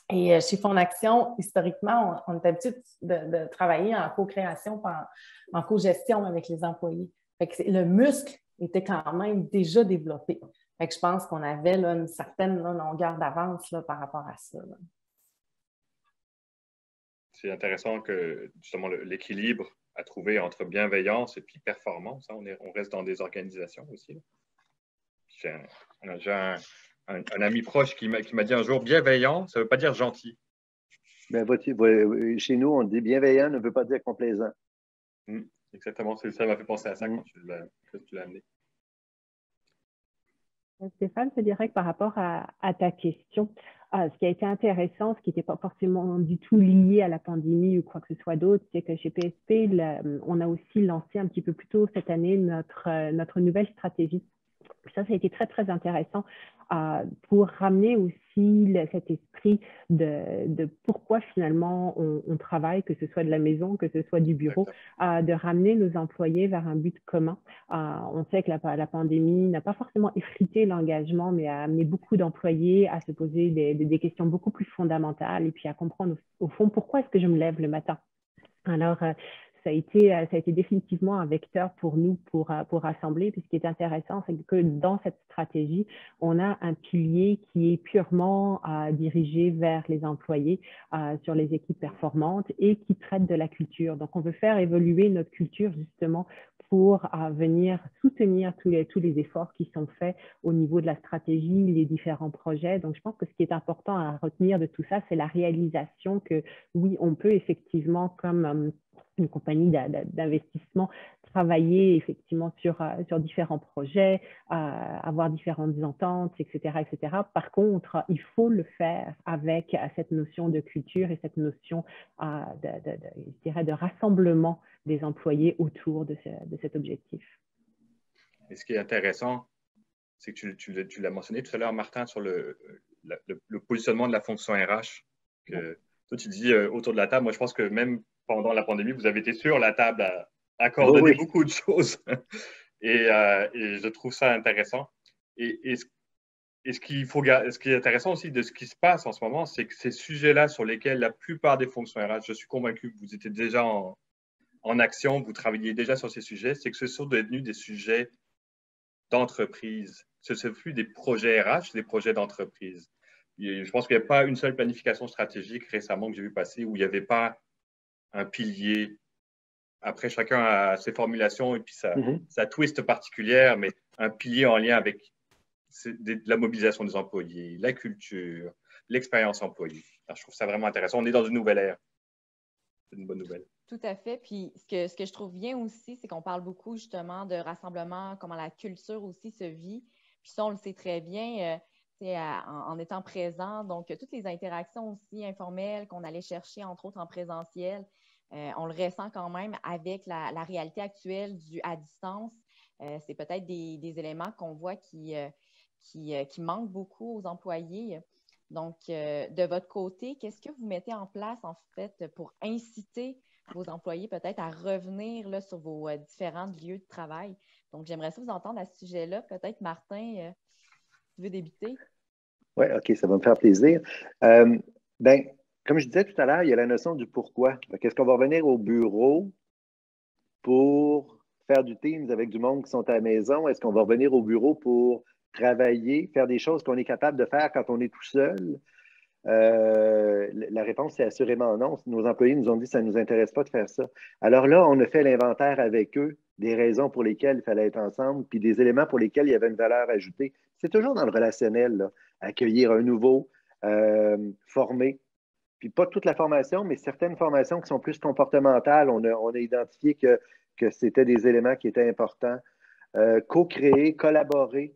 Et chez Fonds d'Action, historiquement, on est habitué de travailler en co-création, en co-gestion avec les employés. Fait que le muscle était quand même déjà développé. Fait que je pense qu'on avait là, une certaine longueur d'avance par rapport à ça. Là. C'est intéressant que justement l'équilibre à trouver entre bienveillance et puis performance. Hein, on reste dans des organisations aussi. J'ai un ami proche qui m'a dit un jour, bienveillant, ça ne veut pas dire gentil. Ben, chez nous, on dit bienveillant ne veut pas dire complaisant. Exactement, ça m'a fait penser à ça quand tu l'as amené. Stéphane, je dirais que par rapport à ta question, ce qui a été intéressant, ce qui n'était pas forcément du tout lié à la pandémie ou quoi que ce soit d'autre, c'est que chez PSP, on a aussi lancé un petit peu plus tôt cette année notre nouvelle stratégie. Ça a été très, très intéressant pour ramener aussi cet esprit de pourquoi finalement on travaille, que ce soit de la maison, que ce soit du bureau, de ramener nos employés vers un but commun. On sait que la pandémie n'a pas forcément effrité l'engagement, mais a amené beaucoup d'employés à se poser des questions beaucoup plus fondamentales et puis à comprendre au fond pourquoi est-ce que je me lève le matin. Alors, ça a été définitivement un vecteur pour nous pour rassembler. Puis ce qui est intéressant, c'est que dans cette stratégie, on a un pilier qui est purement dirigé vers les employés sur les équipes performantes et qui traite de la culture. Donc, on veut faire évoluer notre culture justement pour venir soutenir tous les efforts qui sont faits au niveau de la stratégie, les différents projets. Donc, je pense que ce qui est important à retenir de tout ça, c'est la réalisation que oui, on peut effectivement, comme une compagnie d'investissement, travailler effectivement sur différents projets, avoir différentes ententes, etc., etc. Par contre, il faut le faire avec cette notion de culture et cette notion je dirais, de rassemblement des employés autour de cet objectif. Et ce qui est intéressant, c'est que tu l'as mentionné tout à l'heure, Martin, sur le positionnement de la fonction RH. Toi, tu dis autour de la table, moi je pense que même pendant la pandémie, vous avez été sur la table à coordonner beaucoup de choses. et je trouve ça intéressant. Et ce qui est intéressant aussi de ce qui se passe en ce moment, c'est que ces sujets-là sur lesquels la plupart des fonctions RH, je suis convaincu que vous étiez déjà en action, vous travailliez déjà sur ces sujets, c'est que ce sont devenus des sujets d'entreprise. Ce ne sont plus des projets RH, c'est des projets d'entreprise. Je pense qu'il n'y a pas une seule planification stratégique récemment que j'ai vu passer où il n'y avait pas un pilier. Après, chacun a ses formulations et puis sa twist particulière, mais un pilier en lien avec la mobilisation des employés, la culture, l'expérience employée. Alors, je trouve ça vraiment intéressant. On est dans une nouvelle ère. C'est une bonne nouvelle. Tout à fait. Puis ce que je trouve bien aussi, c'est qu'on parle beaucoup justement de rassemblement, comment la culture aussi se vit. Puis ça, on le sait très bien en étant présent. Donc, toutes les interactions aussi informelles qu'on allait chercher, entre autres en présentiel, on le ressent quand même avec la réalité actuelle à distance. C'est peut-être des éléments qu'on voit qui manquent beaucoup aux employés. Donc, de votre côté, qu'est-ce que vous mettez en place, en fait, pour inciter vos employés peut-être à revenir là, sur vos différents lieux de travail? Donc, j'aimerais ça vous entendre à ce sujet-là. Peut-être, Martin, tu veux débuter? Oui, OK, ça va me faire plaisir. Comme je disais tout à l'heure, il y a la notion du pourquoi. Est-ce qu'on va revenir au bureau pour faire du Teams avec du monde qui sont à la maison? Est-ce qu'on va revenir au bureau pour travailler, faire des choses qu'on est capable de faire quand on est tout seul? La réponse est assurément non. Nos employés nous ont dit que ça ne nous intéresse pas de faire ça. Alors là, on a fait l'inventaire avec eux des raisons pour lesquelles il fallait être ensemble, puis des éléments pour lesquels il y avait une valeur ajoutée. C'est toujours dans le relationnel, là. Accueillir un nouveau, former. Puis pas toute la formation, mais certaines formations qui sont plus comportementales. On a identifié que c'était des éléments qui étaient importants. Co-créer, collaborer.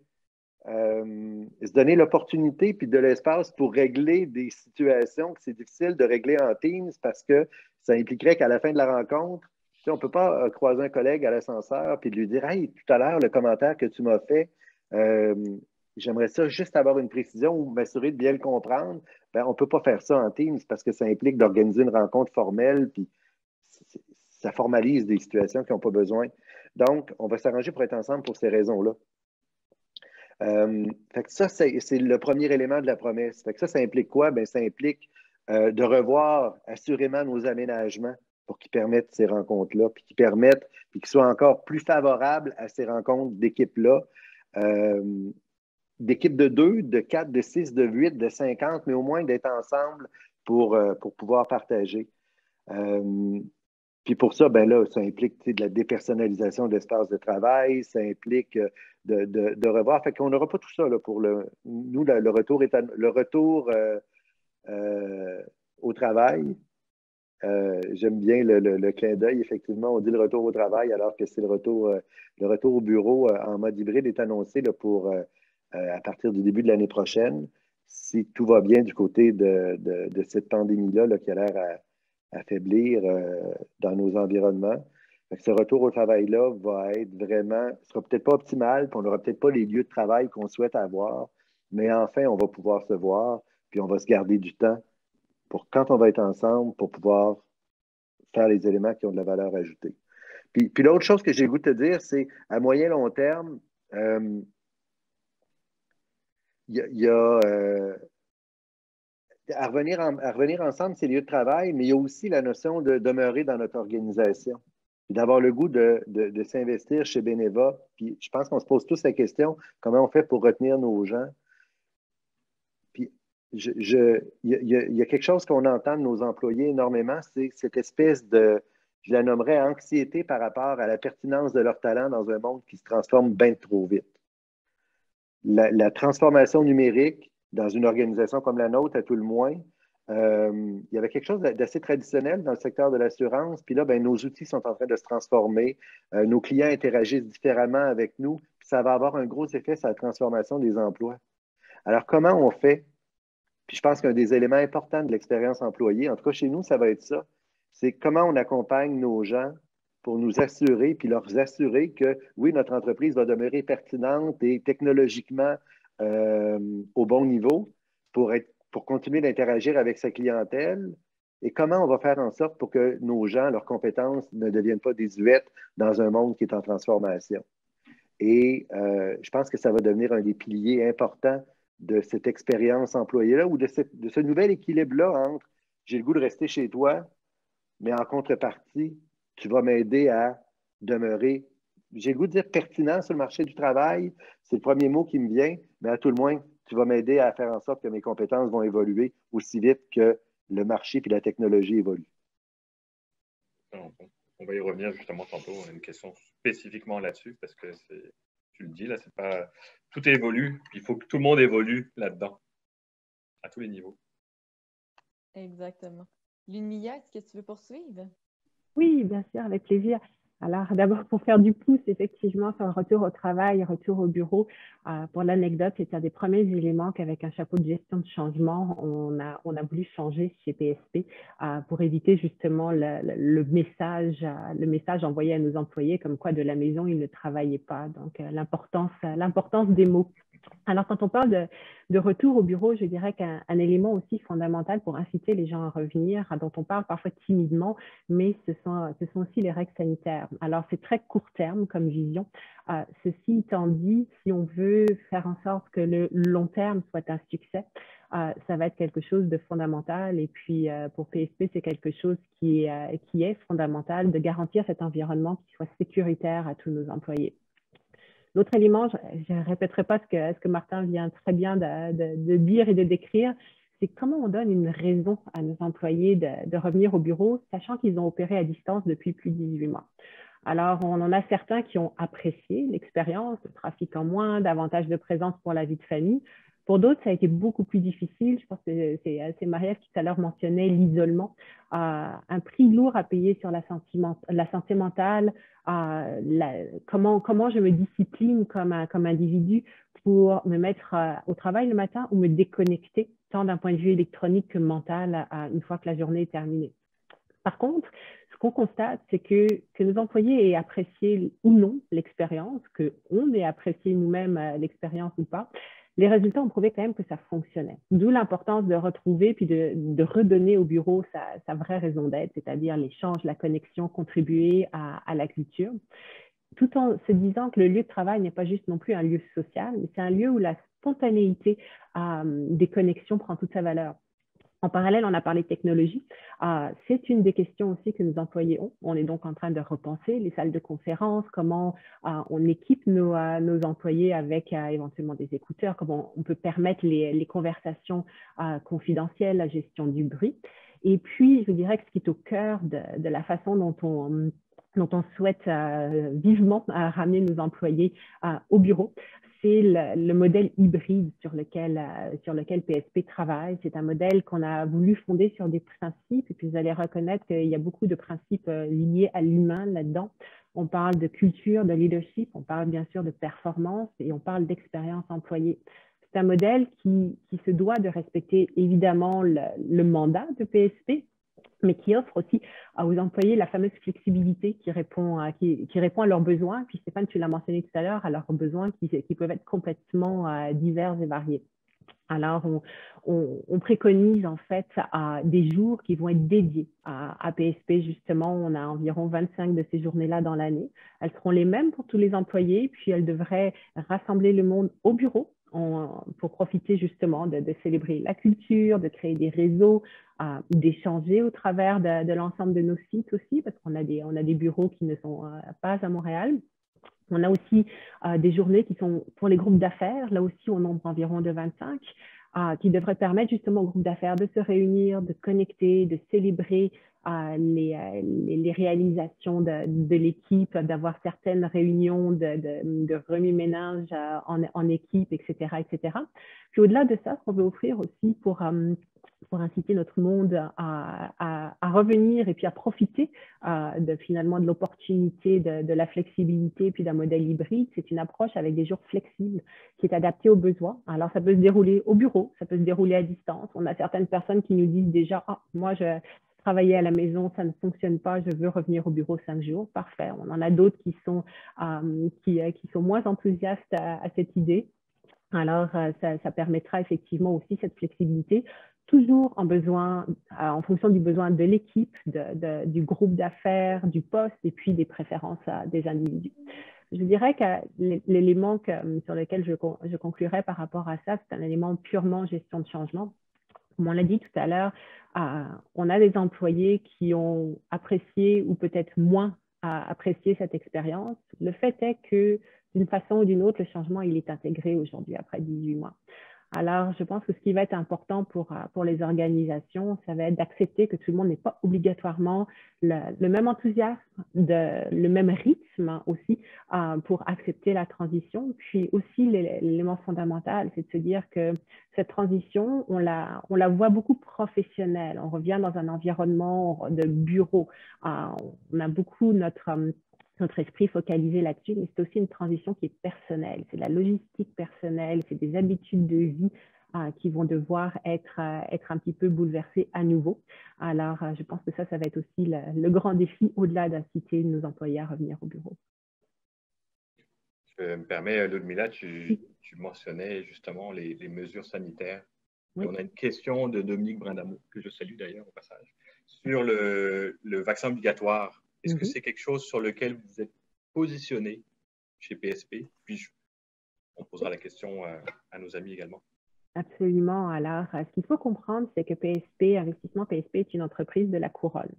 se donner l'opportunité puis de l'espace pour régler des situations que c'est difficile de régler en Teams parce que ça impliquerait qu'à la fin de la rencontre, tu sais, on ne peut pas croiser un collègue à l'ascenseur puis lui dire « Hey, tout à l'heure, le commentaire que tu m'as fait, j'aimerais ça juste avoir une précision ou m'assurer de bien le comprendre. » Ben, on ne peut pas faire ça en Teams parce que ça implique d'organiser une rencontre formelle puis ça formalise des situations qui n'ont pas besoin. Donc, on va s'arranger pour être ensemble pour ces raisons-là. Fait que ça, c'est le premier élément de la promesse. Fait que ça implique quoi? Bien, ça implique de revoir assurément nos aménagements pour qu'ils permettent ces rencontres-là, puis qu'ils soient encore plus favorables à ces rencontres d'équipes-là. D'équipes de 2, de 4, de 6, de 8, de 50, mais au moins d'être ensemble pour pouvoir partager. Puis pour ça, ben là, ça implique de la dépersonnalisation de l'espace de travail, ça implique de revoir. Fait qu'on n'aura pas tout ça là, pour nous, le retour au travail. J'aime bien le clin d'œil, effectivement. On dit le retour au travail alors que c'est le retour au bureau en mode hybride est annoncé là, pour à partir du début de l'année prochaine, si tout va bien du côté de cette pandémie-là là, qui a l'air affaiblir dans nos environnements. Ce retour au travail-là va être vraiment, ce ne sera peut-être pas optimal, puis on n'aura peut-être pas les lieux de travail qu'on souhaite avoir, mais enfin, on va pouvoir se voir, puis on va se garder du temps pour quand on va être ensemble, pour pouvoir faire les éléments qui ont de la valeur ajoutée. Puis l'autre chose que j'ai le goût de te dire, c'est à moyen long terme, il y a à revenir ensemble, ces lieux de travail, mais il y a aussi la notion de demeurer dans notre organisation, puis d'avoir le goût de s'investir chez Beneva. Puis je pense qu'on se pose tous la question, comment on fait pour retenir nos gens? Puis il y a quelque chose qu'on entend de nos employés énormément, c'est cette espèce de, je la nommerais anxiété par rapport à la pertinence de leur talent dans un monde qui se transforme bien trop vite. La transformation numérique dans une organisation comme la nôtre, à tout le moins, il y avait quelque chose d'assez traditionnel dans le secteur de l'assurance. Puis là, ben, nos outils sont en train de se transformer. Nos clients interagissent différemment avec nous. Puis ça va avoir un gros effet sur la transformation des emplois. Alors, comment on fait? Puis je pense qu'un des éléments importants de l'expérience employée, en tout cas chez nous, ça va être ça. C'est comment on accompagne nos gens pour nous assurer, puis leur assurer que, oui, notre entreprise va demeurer pertinente et technologiquement au bon niveau pour continuer d'interagir avec sa clientèle, et comment on va faire en sorte pour que nos gens, leurs compétences ne deviennent pas désuètes dans un monde qui est en transformation. Et je pense que ça va devenir un des piliers importants de cette expérience employée-là ou de ce nouvel équilibre-là entre j'ai le goût de rester chez toi, mais en contrepartie, tu vas m'aider à demeurer, j'ai le goût de dire pertinent sur le marché du travail, c'est le premier mot qui me vient, mais à tout le moins, tu vas m'aider à faire en sorte que mes compétences vont évoluer aussi vite que le marché et la technologie évoluent. On va y revenir justement tantôt. On a une question spécifiquement là-dessus parce que tu le dis, là, c'est pas, tout évolue. Il faut que tout le monde évolue là-dedans, à tous les niveaux. Exactement. Lunia, est-ce que tu veux poursuivre? Oui, bien sûr, avec plaisir. Alors, d'abord, pour faire du pouce, effectivement, sur le retour au travail, retour au bureau, pour l'anecdote, c'est un des premiers éléments qu'avec un chapeau de gestion de changement, on a voulu changer chez PSP pour éviter justement le message envoyé à nos employés comme quoi de la maison, ils ne travaillaient pas. Donc, l'importance des mots. Alors, quand on parle de retour au bureau, je dirais qu'un élément aussi fondamental pour inciter les gens à revenir, dont on parle parfois timidement, mais ce sont aussi les règles sanitaires. Alors, c'est très court terme comme vision. Ceci étant dit, si on veut faire en sorte que le long terme soit un succès, ça va être quelque chose de fondamental. Et puis, pour PSP, c'est quelque chose qui est fondamental de garantir cet environnement qui soit sécuritaire à tous nos employés. L'autre élément, je ne répéterai pas ce que Martin vient très bien de dire et de décrire, c'est comment on donne une raison à nos employés de revenir au bureau, sachant qu'ils ont opéré à distance depuis plus de 18 mois. Alors, on en a certains qui ont apprécié l'expérience, le trafic en moins, davantage de présence pour la vie de famille. Pour d'autres, ça a été beaucoup plus difficile. Je pense que c'est Marie-Ève qui tout à l'heure mentionnait l'isolement. Un prix lourd à payer sur la santé mentale, comment je me discipline comme individu pour me mettre au travail le matin ou me déconnecter, tant d'un point de vue électronique que mental, une fois que la journée est terminée. Par contre, ce qu'on constate, c'est que nos employés aient apprécié ou non l'expérience, qu'on ait apprécié nous-mêmes l'expérience ou pas, les résultats ont prouvé quand même que ça fonctionnait. D'où l'importance de retrouver puis de redonner au bureau sa vraie raison d'être, c'est-à-dire l'échange, la connexion, contribuer à la culture, tout en se disant que le lieu de travail n'est pas juste non plus un lieu social, mais c'est un lieu où la spontanéité des connexions prend toute sa valeur. En parallèle, on a parlé de technologie. C'est une des questions aussi que nos employés ont. On est donc en train de repenser les salles de conférence, comment on équipe nos employés avec éventuellement des écouteurs, comment on peut permettre les conversations confidentielles, la gestion du bruit. Et puis, je dirais que ce qui est au cœur de la façon dont on souhaite vivement ramener nos employés au bureau, c'est le modèle hybride sur lequel PSP travaille. C'est un modèle qu'on a voulu fonder sur des principes, et puis vous allez reconnaître qu'il y a beaucoup de principes liés à l'humain là-dedans. On parle de culture, de leadership, on parle bien sûr de performance et on parle d'expérience employée. C'est un modèle qui se doit de respecter évidemment le mandat de PSP, mais qui offre aussi aux employés la fameuse flexibilité qui répond à leurs besoins. Puis Stéphane, tu l'as mentionné tout à l'heure, à leurs besoins qui peuvent être complètement divers et variés. Alors, on préconise en fait des jours qui vont être dédiés à PSP. Justement, on a environ 25 de ces journées-là dans l'année. Elles seront les mêmes pour tous les employés, puis elles devraient rassembler le monde au bureau pour profiter justement de célébrer la culture, de créer des réseaux, d'échanger au travers de l'ensemble de nos sites aussi, parce qu'on a des bureaux qui ne sont pas à Montréal. On a aussi des journées qui sont pour les groupes d'affaires, là aussi au nombre environ de 25, qui devraient permettre justement aux groupes d'affaires de se réunir, de connecter, de célébrer les réalisations de l'équipe, d'avoir certaines réunions de remue-ménage en équipe, etc., etc. Puis au-delà de ça, ce qu'on veut offrir aussi pour inciter notre monde à revenir et puis à profiter finalement de l'opportunité, de la flexibilité puis d'un modèle hybride. C'est une approche avec des jours flexibles qui est adaptée aux besoins. Alors, ça peut se dérouler au bureau, ça peut se dérouler à distance. On a certaines personnes qui nous disent déjà « Ah, moi, je travailler à la maison, ça ne fonctionne pas, je veux revenir au bureau 5 jours. » Parfait. On en a d'autres qui sont moins enthousiastes à cette idée. Alors, ça permettra effectivement aussi cette flexibilité, toujours en fonction du besoin de l'équipe, du groupe d'affaires, du poste et puis des préférences des individus. Je dirais que l'élément sur lequel je conclurai par rapport à ça, c'est un élément purement gestion de changement. Comme on l'a dit tout à l'heure, on a des employés qui ont apprécié ou peut-être moins apprécié cette expérience. Le fait est que d'une façon ou d'une autre, le changement, il est intégré aujourd'hui après 18 mois. Alors, je pense que ce qui va être important pour les organisations, ça va être d'accepter que tout le monde n'est pas obligatoirement le même enthousiasme, le même rythme aussi pour accepter la transition. Puis aussi, l'élément fondamental, c'est de se dire que cette transition, on la voit beaucoup professionnelle. On revient dans un environnement de bureau. On a beaucoup notre esprit focalisé là-dessus, mais c'est aussi une transition qui est personnelle. C'est de la logistique personnelle, c'est des habitudes de vie qui vont devoir être un petit peu bouleversées à nouveau. Alors, je pense que ça va être aussi le grand défi au-delà d'inciter nos employés à revenir au bureau. Je me permets, Ludmila, tu mentionnais justement les mesures sanitaires. Oui. On a une question de Dominique Brindamour, que je salue d'ailleurs au passage, sur le vaccin obligatoire. Est-ce que c'est quelque chose sur lequel vous êtes positionné chez PSP? Puis, on posera la question à nos amis également. Absolument. Alors, ce qu'il faut comprendre, c'est que Investissement PSP est une entreprise de la couronne.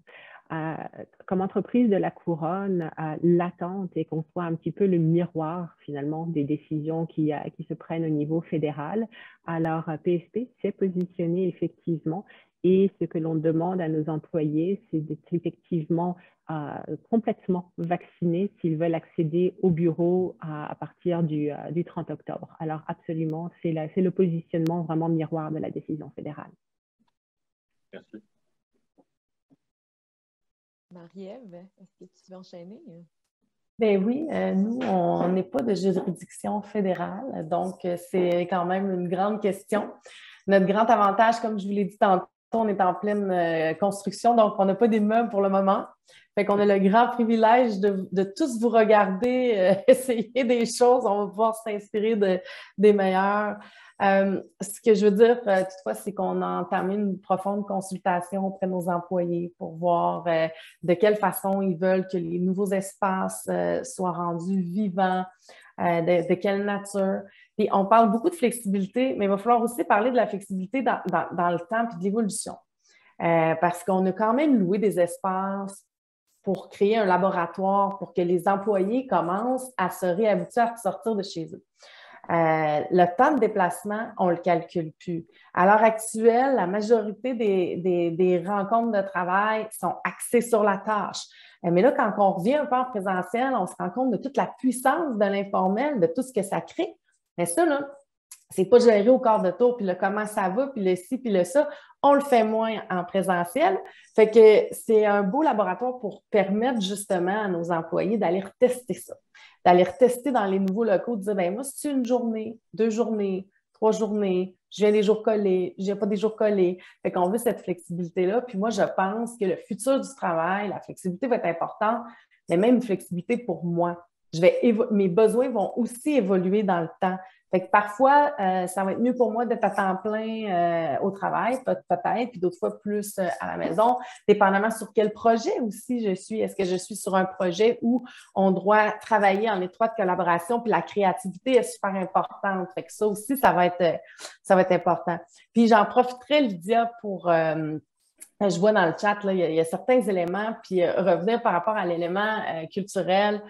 Comme entreprise de la couronne, l'attente est qu'on soit un petit peu le miroir, finalement, des décisions qui se prennent au niveau fédéral. Alors, PSP s'est positionné effectivement. Et ce que l'on demande à nos employés, c'est d'être effectivement complètement vaccinés s'ils veulent accéder au bureau à partir du 30 octobre. Alors, absolument, c'est le positionnement vraiment miroir de la décision fédérale. Merci. Marie-Ève, est-ce que tu veux enchaîner? Ben oui, nous, on n'est pas de juridiction fédérale, donc c'est quand même une grande question. Notre grand avantage, comme je vous l'ai dit tantôt, on est en pleine construction, donc on n'a pas d'immeuble pour le moment. Fait qu'on a le grand privilège de tous vous regarder, essayer des choses. On va pouvoir s'inspirer des meilleurs. Ce que je veux dire, toutefois, c'est qu'on a entamé une profonde consultation auprès de nos employés pour voir de quelle façon ils veulent que les nouveaux espaces soient rendus vivants, de quelle nature. Puis on parle beaucoup de flexibilité, mais il va falloir aussi parler de la flexibilité dans le temps et de l'évolution. Parce qu'on a quand même loué des espaces pour créer un laboratoire pour que les employés commencent à se réhabituer à sortir de chez eux. Le temps de déplacement, on ne le calcule plus. À l'heure actuelle, la majorité des rencontres de travail sont axées sur la tâche. Mais là, quand on revient un peu en présentiel, on se rend compte de toute la puissance de l'informel, de tout ce que ça crée. Mais ça, là, c'est pas géré au quart de tour, puis le comment ça va, puis le ci, puis le ça. On le fait moins en présentiel. Fait que c'est un beau laboratoire pour permettre justement à nos employés d'aller retester ça, d'aller retester dans les nouveaux locaux, de dire, bien, moi, c'est une journée, 2 journées, 3 journées, je viens des jours collés, je viens pas des jours collés. Fait qu'on veut cette flexibilité-là. Puis moi, je pense que le futur du travail, la flexibilité va être importante, mais même une flexibilité pour moi. Mes besoins vont aussi évoluer dans le temps. Fait que parfois, ça va être mieux pour moi d'être à temps plein au travail, peut-être, puis d'autres fois plus à la maison, dépendamment sur quel projet aussi je suis. Est-ce que je suis sur un projet où on doit travailler en étroite collaboration, puis la créativité est super importante. Fait que ça aussi, ça va être important. Puis j'en profiterai, Lydia, pour... je vois dans le chat, là, il y a certains éléments, puis revenir par rapport à l'élément culturel.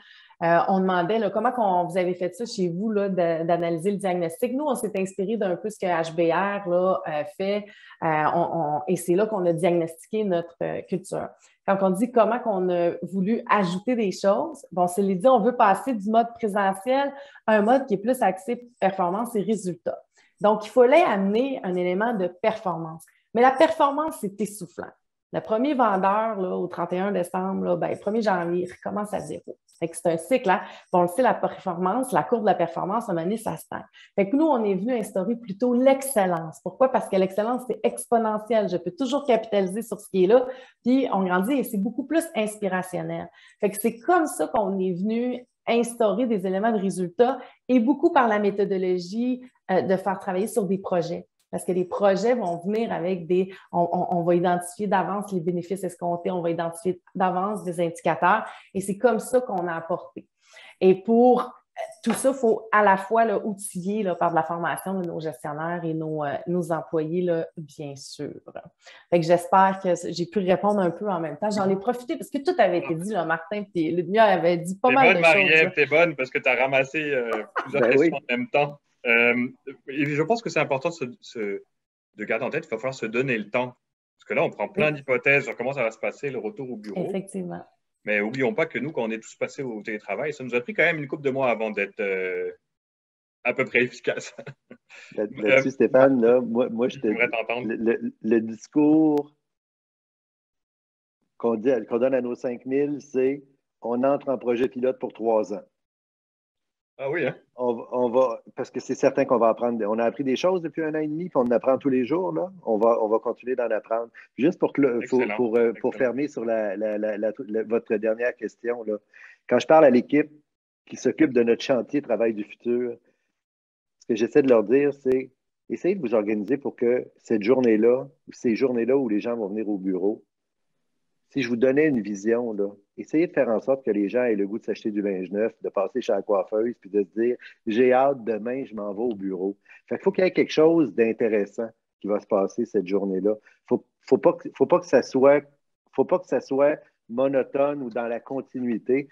On demandait là, comment vous avez fait ça chez vous, là, d'analyser le diagnostic. Nous, on s'est inspiré d'un peu ce que HBR là, fait et c'est là qu'on a diagnostiqué notre culture. Quand on dit comment on a voulu ajouter des choses, bon, c'est l'idée, on veut passer du mode présentiel à un mode qui est plus axé performance et résultats. Donc, il fallait amener un élément de performance. Mais la performance, c'est essoufflant. Le premier vendeur, là, au 31 décembre, là, ben, 1er janvier, il recommence à zéro. C'est un cycle. Hein? Bon, on le sait, la performance, la courbe de la performance, à un moment donné, ça stagne. Fait que nous, on est venu instaurer plutôt l'excellence. Pourquoi? Parce que l'excellence, c'est exponentiel. Je peux toujours capitaliser sur ce qui est là, puis on grandit et c'est beaucoup plus inspirationnel. Fait que c'est comme ça qu'on est venu instaurer des éléments de résultat et beaucoup par la méthodologie de faire travailler sur des projets. Parce que les projets vont venir avec on va identifier d'avance les bénéfices escomptés, on va identifier d'avance des indicateurs et c'est comme ça qu'on a apporté. Et pour tout ça, il faut à la fois là, outiller là, par de la formation de nos gestionnaires et nos employés, là, bien sûr. Fait que j'espère que j'ai pu répondre un peu en même temps. J'en ai profité parce que tout avait été dit, là, Martin, puis Lydia avait dit pas mal de choses. Marie-Ève, t'es bonne parce que tu as ramassé plusieurs questions en même temps. Et je pense que c'est important de garder en tête, il va falloir se donner le temps. Parce que là, on prend plein d'hypothèses sur comment ça va se passer, le retour au bureau. Effectivement. Mais n'oublions pas que nous, quand on est tous passés au télétravail, ça nous a pris quand même une couple de mois avant d'être à peu près efficace. Là-dessus, Stéphane, là, moi je j'aimerais t'entendre. Le discours qu'on donne à nos 5000, c'est on entre en projet pilote pour 3 ans. Ah oui, hein? On va, parce que c'est certain qu'on va apprendre. On a appris des choses depuis 1 an et demi, puis on en apprend tous les jours. Là. On va continuer d'en apprendre. Juste pour fermer sur votre dernière question, là. Quand je parle à l'équipe qui s'occupe de notre chantier Travail du futur, ce que j'essaie de leur dire, c'est essayez de vous organiser pour que cette journée-là, ou ces journées-là où les gens vont venir au bureau, si je vous donnais une vision, là, essayez de faire en sorte que les gens aient le goût de s'acheter du linge neuf, de passer chez la coiffeuse, puis de se dire j'ai hâte, demain, je m'en vais au bureau. Fait qu'il faut qu'il y ait quelque chose d'intéressant qui va se passer cette journée-là. Faut pas que ça soit monotone ou dans la continuité.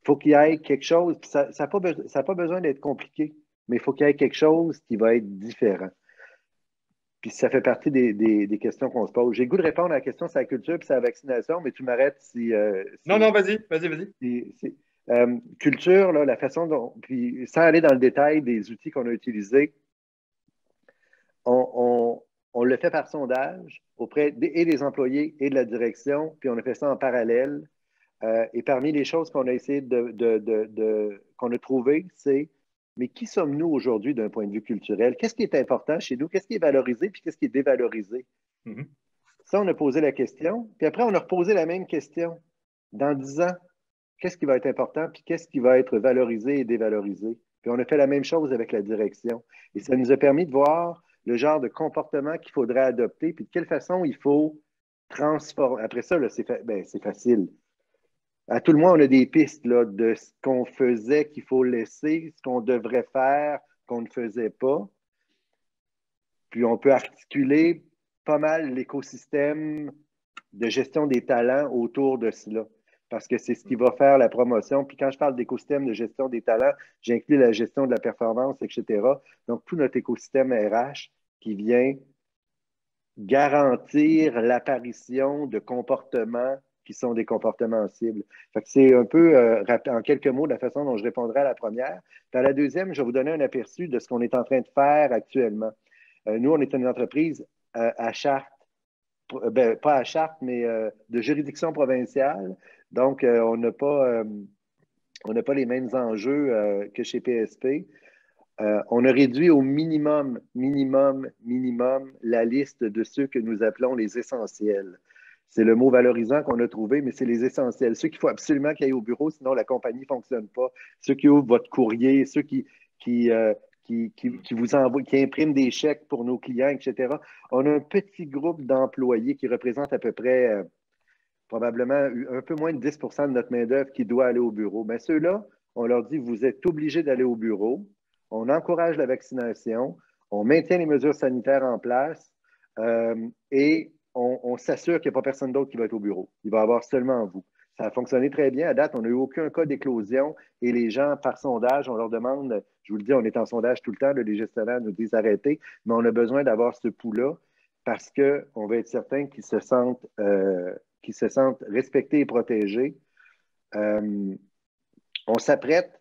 Faut qu'il y ait quelque chose, ça n'a pas besoin d'être compliqué, mais il faut qu'il y ait quelque chose qui va être différent. Puis ça fait partie des questions qu'on se pose. J'ai le goût de répondre à la question sur la culture puis sur la vaccination, mais tu m'arrêtes si... Non, vas-y. Culture, là, la façon dont... Puis sans aller dans le détail des outils qu'on a utilisés, on le fait par sondage auprès et des employés et de la direction, puis on a fait ça en parallèle. Et parmi les choses qu'on a essayé qu'on a trouvées, c'est mais qui sommes-nous aujourd'hui d'un point de vue culturel? Qu'est-ce qui est important chez nous? Qu'est-ce qui est valorisé? Puis qu'est-ce qui est dévalorisé? Mhm. Ça, on a posé la question. Puis après, on a reposé la même question. Dans 10 ans, qu'est-ce qui va être important? Puis qu'est-ce qui va être valorisé et dévalorisé? Puis on a fait la même chose avec la direction. Et ça nous a permis de voir le genre de comportement qu'il faudrait adopter, puis de quelle façon il faut transformer. Après ça, là, c'est facile. À tout le moins, on a des pistes là, de ce qu'on faisait qu'il faut laisser, ce qu'on devrait faire qu'on ne faisait pas. Puis on peut articuler pas mal l'écosystème de gestion des talents autour de cela, parce que c'est ce qui va faire la promotion. Puis quand je parle d'écosystème de gestion des talents, j'inclus la gestion de la performance, etc. Donc, tout notre écosystème RH qui vient garantir l'apparition de comportements qui sont des comportements cibles. C'est un peu, en quelques mots, la façon dont je répondrai à la première. Puis à la deuxième, je vais vous donner un aperçu de ce qu'on est en train de faire actuellement. Nous, on est une entreprise à charte, pas à charte, mais de juridiction provinciale. Donc, on n'a pas les mêmes enjeux que chez PSP. On a réduit au minimum la liste de ceux que nous appelons les essentiels. C'est le mot valorisant qu'on a trouvé, mais c'est les essentiels. Ceux qu'il faut absolument qu'ils aillent au bureau, sinon la compagnie ne fonctionne pas. Ceux qui ouvrent votre courrier, ceux qui vous envoient, qui impriment des chèques pour nos clients, etc. On a un petit groupe d'employés qui représente à peu près probablement un peu moins de 10 de notre main-d'œuvre qui doit aller au bureau. Mais ceux-là, on leur dit, vous êtes obligés d'aller au bureau. On encourage la vaccination, on maintient les mesures sanitaires en place et on s'assure qu'il n'y a pas personne d'autre qui va être au bureau. Il va y avoir seulement vous. Ça a fonctionné très bien. À date, on n'a eu aucun cas d'éclosion et les gens, par sondage, on leur demande, je vous le dis, on est en sondage tout le temps, les gestionnaires nous disent arrêtez, mais on a besoin d'avoir ce pouls-là parce qu'on va être certain qu'ils se sentent respectés et protégés. On s'apprête,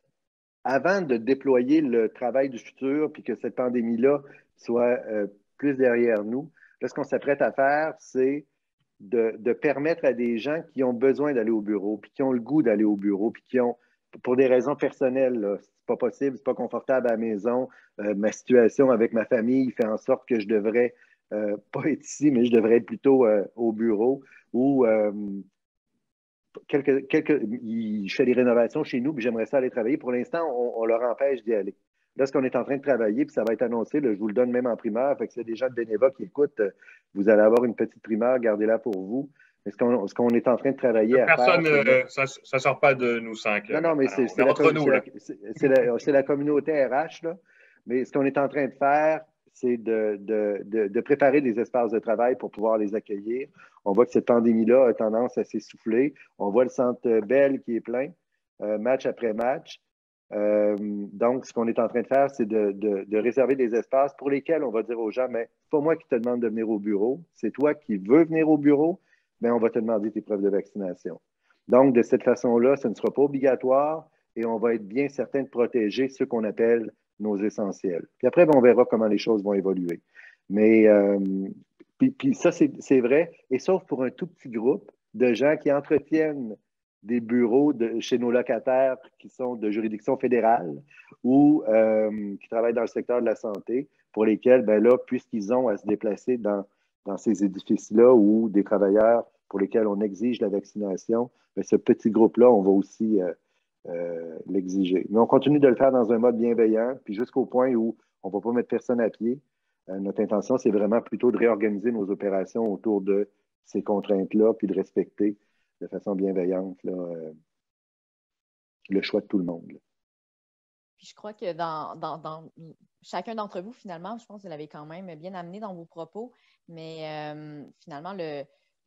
avant de déployer le travail du futur, puis que cette pandémie-là soit plus derrière nous, là, ce qu'on s'apprête à faire, c'est de permettre à des gens qui ont besoin d'aller au bureau, puis qui ont le goût d'aller au bureau, puis qui ont, pour des raisons personnelles, c'est pas possible, c'est pas confortable à la maison, ma situation avec ma famille fait en sorte que je devrais pas être ici, mais je devrais être plutôt au bureau, ou je fais des rénovations chez nous, puis j'aimerais ça aller travailler. Pour l'instant, on leur empêche d'y aller. Là, ce qu'on est en train de travailler, puis ça va être annoncé, là, je vous le donne même en primeur, fait que s'il y a des gens de Beneva qui écoutent, vous allez avoir une petite primeur, gardez-la pour vous. Mais ce qu'on est en train de travailler à faire... Ça ne sort pas de nous cinq. Non, mais c'est la communauté RH, là. Mais ce qu'on est en train de faire, c'est de préparer des espaces de travail pour pouvoir les accueillir. On voit que cette pandémie-là a tendance à s'essouffler. On voit le centre Bell qui est plein, match après match. Donc, ce qu'on est en train de faire, c'est de réserver des espaces pour lesquels on va dire aux gens, mais c'est pas moi qui te demande de venir au bureau, c'est toi qui veux venir au bureau, mais on va te demander tes preuves de vaccination. Donc, de cette façon-là, ce ne sera pas obligatoire et on va être bien certain de protéger ceux qu'on appelle nos essentiels. Puis après, on verra comment les choses vont évoluer. Mais puis ça, c'est vrai, et sauf pour un tout petit groupe de gens qui entretiennent des bureaux chez nos locataires qui sont de juridiction fédérale ou qui travaillent dans le secteur de la santé, pour lesquels, ben là, puisqu'ils ont à se déplacer dans ces édifices-là ou des travailleurs pour lesquels on exige la vaccination, bien, ce petit groupe-là, on va aussi l'exiger. Mais on continue de le faire dans un mode bienveillant, puis jusqu'au point où on ne va pas mettre personne à pied. Notre intention, c'est vraiment plutôt de réorganiser nos opérations autour de ces contraintes-là, puis de respecter de façon bienveillante là, le choix de tout le monde. Là. Puis je crois que dans chacun d'entre vous, finalement, je pense que vous l'avez quand même bien amené dans vos propos, mais finalement,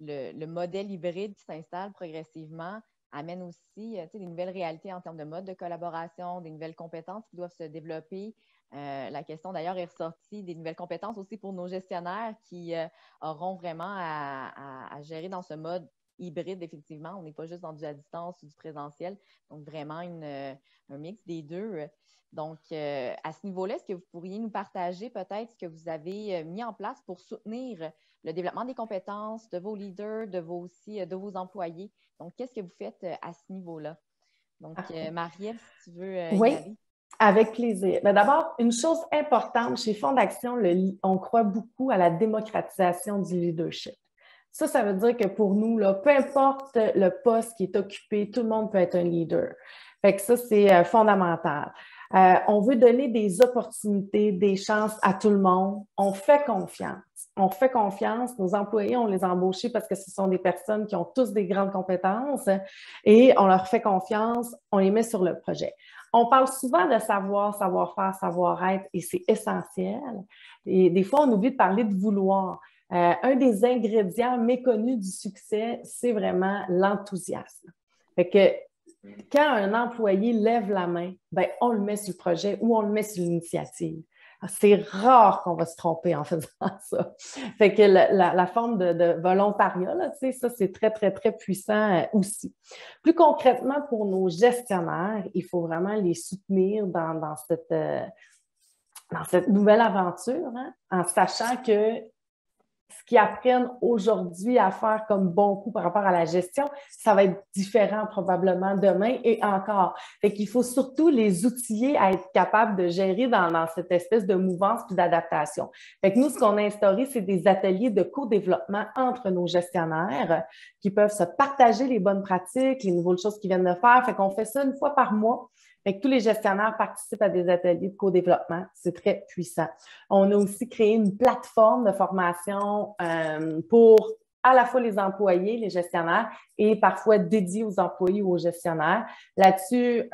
le modèle hybride qui s'installe progressivement amène aussi des nouvelles réalités en termes de mode de collaboration, des nouvelles compétences qui doivent se développer. La question d'ailleurs est ressortie des nouvelles compétences aussi pour nos gestionnaires qui auront vraiment à gérer dans ce mode hybride, effectivement. On n'est pas juste dans du à distance ou du présentiel, donc vraiment un mix des deux. Donc, à ce niveau-là, est-ce que vous pourriez nous partager peut-être ce que vous avez mis en place pour soutenir le développement des compétences de vos leaders, de vos employés. Donc, qu'est-ce que vous faites à ce niveau-là? Donc, Marie-Ève, si tu veux y aller. Avec plaisir. D'abord, une chose importante, chez Fonds d'Action, on croit beaucoup à la démocratisation du leadership. Ça veut dire que pour nous, là, peu importe le poste qui est occupé, tout le monde peut être un leader. Fait que ça, c'est fondamental. On veut donner des opportunités, des chances à tout le monde. On fait confiance. On fait confiance. Nos employés, on les a embauchés parce que ce sont des personnes qui ont tous des grandes compétences et on leur fait confiance, on les met sur le projet. On parle souvent de savoir, savoir-faire, savoir-être et c'est essentiel. Et des fois, on oublie de parler de vouloir. Un des ingrédients méconnus du succès, c'est vraiment l'enthousiasme. Fait que quand un employé lève la main, on le met sur le projet ou on le met sur l'initiative. C'est rare qu'on va se tromper en faisant ça. Fait que la forme de volontariat, là, ça, c'est très, très, très puissant aussi. Plus concrètement, pour nos gestionnaires, il faut vraiment les soutenir dans cette nouvelle aventure, en sachant que ce qu'ils apprennent aujourd'hui à faire comme bon coup par rapport à la gestion, ça va être différent probablement demain et encore. Fait qu'il faut surtout les outiller à être capables de gérer dans cette espèce de mouvance puis d'adaptation. Fait que nous, ce qu'on a instauré, c'est des ateliers de co-développement entre nos gestionnaires qui peuvent se partager les bonnes pratiques, les nouvelles choses qu'ils viennent de faire. Fait qu'on fait ça une fois par mois. Fait que tous les gestionnaires participent à des ateliers de co-développement. C'est très puissant. On a aussi créé une plateforme de formation pour à la fois les employés, les gestionnaires, et parfois dédiée aux employés ou aux gestionnaires. Là-dessus,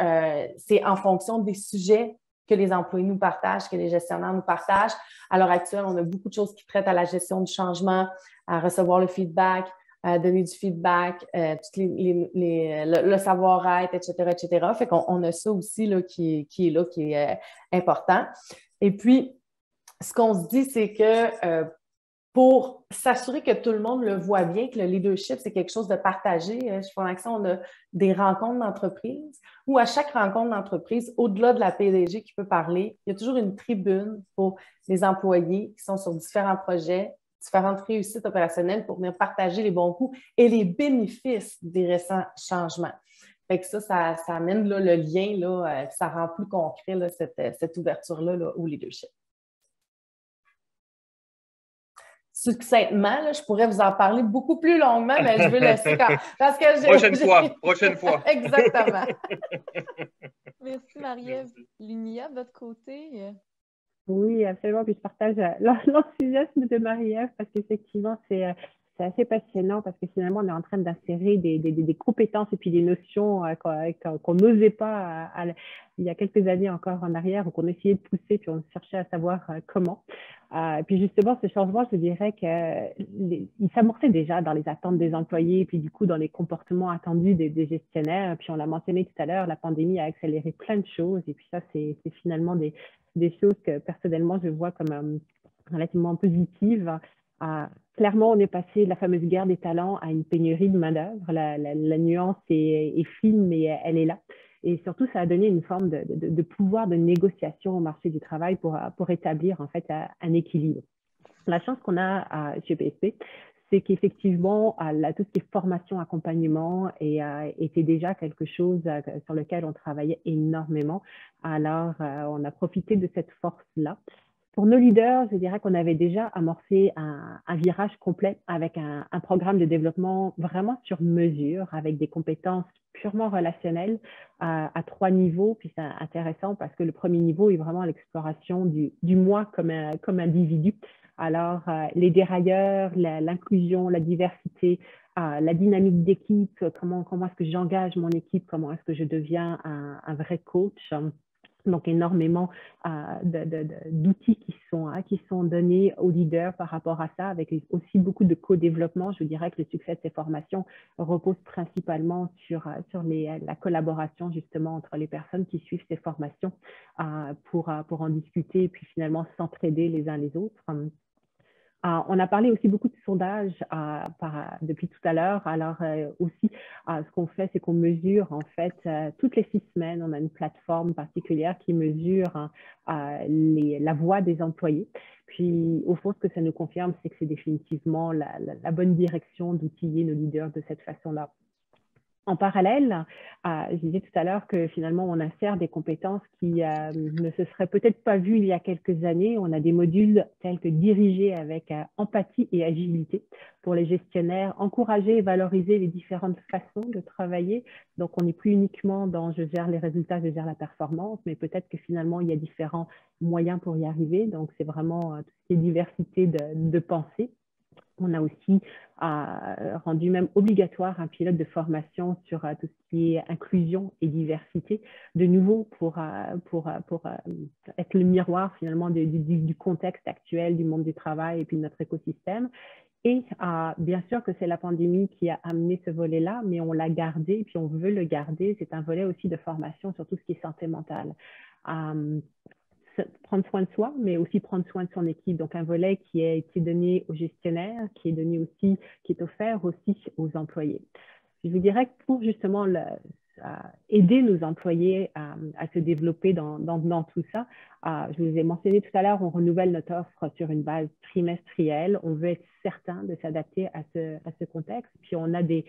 c'est en fonction des sujets que les employés nous partagent, que les gestionnaires nous partagent. À l'heure actuelle, on a beaucoup de choses qui traitent à la gestion du changement, à recevoir le feedback, à donner du feedback, le savoir-être, etc., etc. Fait qu'on a ça aussi là, qui est important. Et puis, ce qu'on se dit, c'est que pour s'assurer que tout le monde le voit bien, que le leadership, c'est quelque chose de partagé. Chez Fonds d'Action, on a des rencontres d'entreprise où à chaque rencontre d'entreprise, au-delà de la PDG qui peut parler, il y a toujours une tribune pour les employés qui sont sur différents projets, différentes réussites opérationnelles pour venir partager les bons coups et les bénéfices des récents changements. Fait que ça amène là, le lien, là, ça rend plus concret là, cette ouverture-là là, au leadership. Succinctement, là, je pourrais vous en parler beaucoup plus longuement, mais je veux laisser parce que Prochaine fois. Exactement. Merci Marie-Ève. Linia, de votre côté? Oui, absolument. Puis je partage l'enthousiasme de Marie-Ève parce qu'effectivement, c'est assez passionnant parce que finalement, on est en train d'insérer des compétences et puis des notions qu'on n'osait pas il y a quelques années encore en arrière ou qu'on essayait de pousser puis on cherchait à savoir comment. Puis justement, ce changement, je dirais qu'il s'amorçait déjà dans les attentes des employés et puis du coup, dans les comportements attendus des gestionnaires. Puis on l'a mentionné tout à l'heure, la pandémie a accéléré plein de choses et puis ça, c'est finalement des choses que personnellement, je vois comme relativement positives. Clairement, on est passé de la fameuse guerre des talents à une pénurie de main-d'œuvre. La nuance est fine, mais elle est là. Et surtout, ça a donné une forme de pouvoir de négociation au marché du travail pour établir en fait un équilibre. La chance qu'on a chez PSP, c'est qu'effectivement, tout ce qui est formation, accompagnement était déjà quelque chose sur lequel on travaillait énormément. Alors, on a profité de cette force-là. Pour nos leaders, je dirais qu'on avait déjà amorcé un virage complet avec un programme de développement vraiment sur mesure, avec des compétences purement relationnelles à 3 niveaux. Puis c'est intéressant parce que le premier niveau est vraiment l'exploration du moi comme individu. Alors, les dérailleurs, l'inclusion, la diversité, la dynamique d'équipe, comment est-ce que j'engage mon équipe, comment est-ce que je deviens un vrai coach. Donc, énormément d'outils qui sont donnés aux leaders par rapport à ça, avec aussi beaucoup de co-développement. Je dirais que le succès de ces formations repose principalement sur la collaboration justement entre les personnes qui suivent ces formations pour en discuter et puis finalement s'entraider les uns les autres. On a parlé aussi beaucoup de sondages depuis tout à l'heure. Alors aussi, ce qu'on fait, c'est qu'on mesure en fait toutes les 6 semaines, on a une plateforme particulière qui mesure la voix des employés. Puis au fond, ce que ça nous confirme, c'est que c'est définitivement la bonne direction d'outiller nos leaders de cette façon-là. En parallèle, je disais tout à l'heure que finalement, on insère des compétences qui ne se seraient peut-être pas vues il y a quelques années. On a des modules tels que diriger avec empathie et agilité pour les gestionnaires, encourager et valoriser les différentes façons de travailler. Donc, on n'est plus uniquement dans je gère les résultats, je gère la performance, mais peut-être que finalement, il y a différents moyens pour y arriver. Donc, c'est vraiment tout ce qui est diversité de pensée. On a aussi rendu même obligatoire un pilote de formation sur tout ce qui est inclusion et diversité, de nouveau pour être le miroir finalement du contexte actuel du monde du travail et puis de notre écosystème. Et bien sûr que c'est la pandémie qui a amené ce volet-là, mais on l'a gardé et puis on veut le garder. C'est un volet aussi de formation sur tout ce qui est santé mentale. Prendre soin de soi, mais aussi prendre soin de son équipe. Donc, un volet qui a été donné aux gestionnaires, qui est offert aussi aux employés. Je vous dirais que pour justement aider nos employés à se développer dans tout ça, je vous ai mentionné tout à l'heure, on renouvelle notre offre sur une base trimestrielle. On veut être certain de s'adapter à ce contexte. Puis, on a des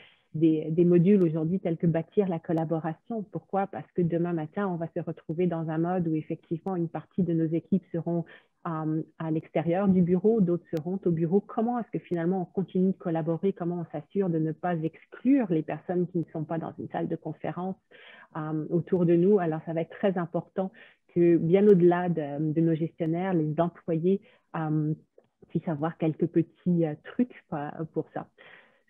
modules aujourd'hui tels que bâtir la collaboration. Pourquoi? Parce que demain matin, on va se retrouver dans un mode où effectivement une partie de nos équipes seront à l'extérieur du bureau, d'autres seront au bureau. Comment est-ce que finalement on continue de collaborer? Comment on s'assure de ne pas exclure les personnes qui ne sont pas dans une salle de conférence autour de nous? Alors, ça va être très important que bien au-delà de nos gestionnaires, les employés puissent avoir quelques petits trucs pour ça.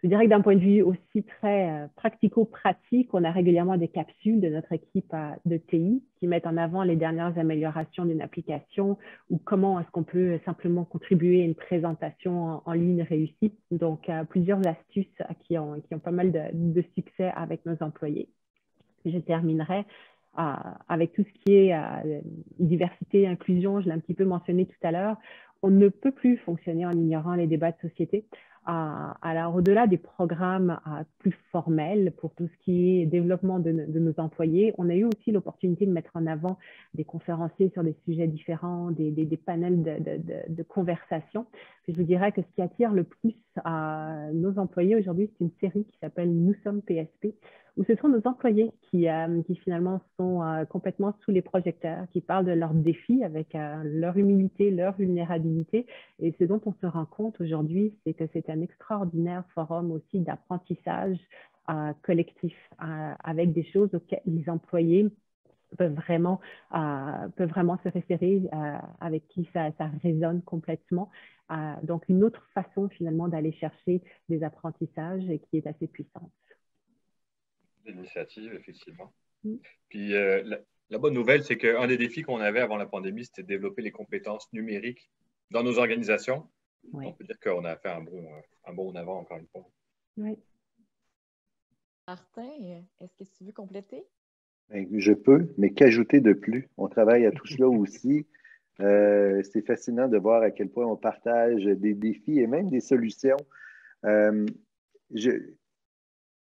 Je dirais que d'un point de vue aussi très pratico-pratique, on a régulièrement des capsules de notre équipe de TI qui mettent en avant les dernières améliorations d'une application ou comment est-ce qu'on peut simplement contribuer à une présentation en ligne réussie. Donc, plusieurs astuces qui ont pas mal de succès avec nos employés. Je terminerai avec tout ce qui est diversité et inclusion. Je l'ai un petit peu mentionné tout à l'heure. On ne peut plus fonctionner en ignorant les débats de société. Alors, au-delà des programmes plus formels pour tout ce qui est développement de nos employés, on a eu aussi l'opportunité de mettre en avant des conférenciers sur des sujets différents, des panels de conversation. Puis je vous dirais que ce qui attire le plus nos employés aujourd'hui, c'est une série qui s'appelle « Nous sommes PSP », où ce sont nos employés qui finalement sont complètement sous les projecteurs, qui parlent de leurs défis avec leur humilité, leur vulnérabilité. Et ce dont on se rend compte aujourd'hui, c'est que c'est un extraordinaire forum aussi d'apprentissage collectif, avec des choses auxquelles les employés peuvent vraiment se référer, avec qui ça résonne complètement. Donc, une autre façon finalement d'aller chercher des apprentissages et qui est assez puissante. L'initiative, effectivement. Puis la bonne nouvelle, c'est qu'un des défis qu'on avait avant la pandémie, c'était de développer les compétences numériques dans nos organisations. Oui. On peut dire qu'on a fait un bond en avant, encore une fois. Oui. Martin, est-ce que tu veux compléter? Je peux, mais qu'ajouter de plus? On travaille à tout cela aussi. C'est fascinant de voir à quel point on partage des défis et même des solutions.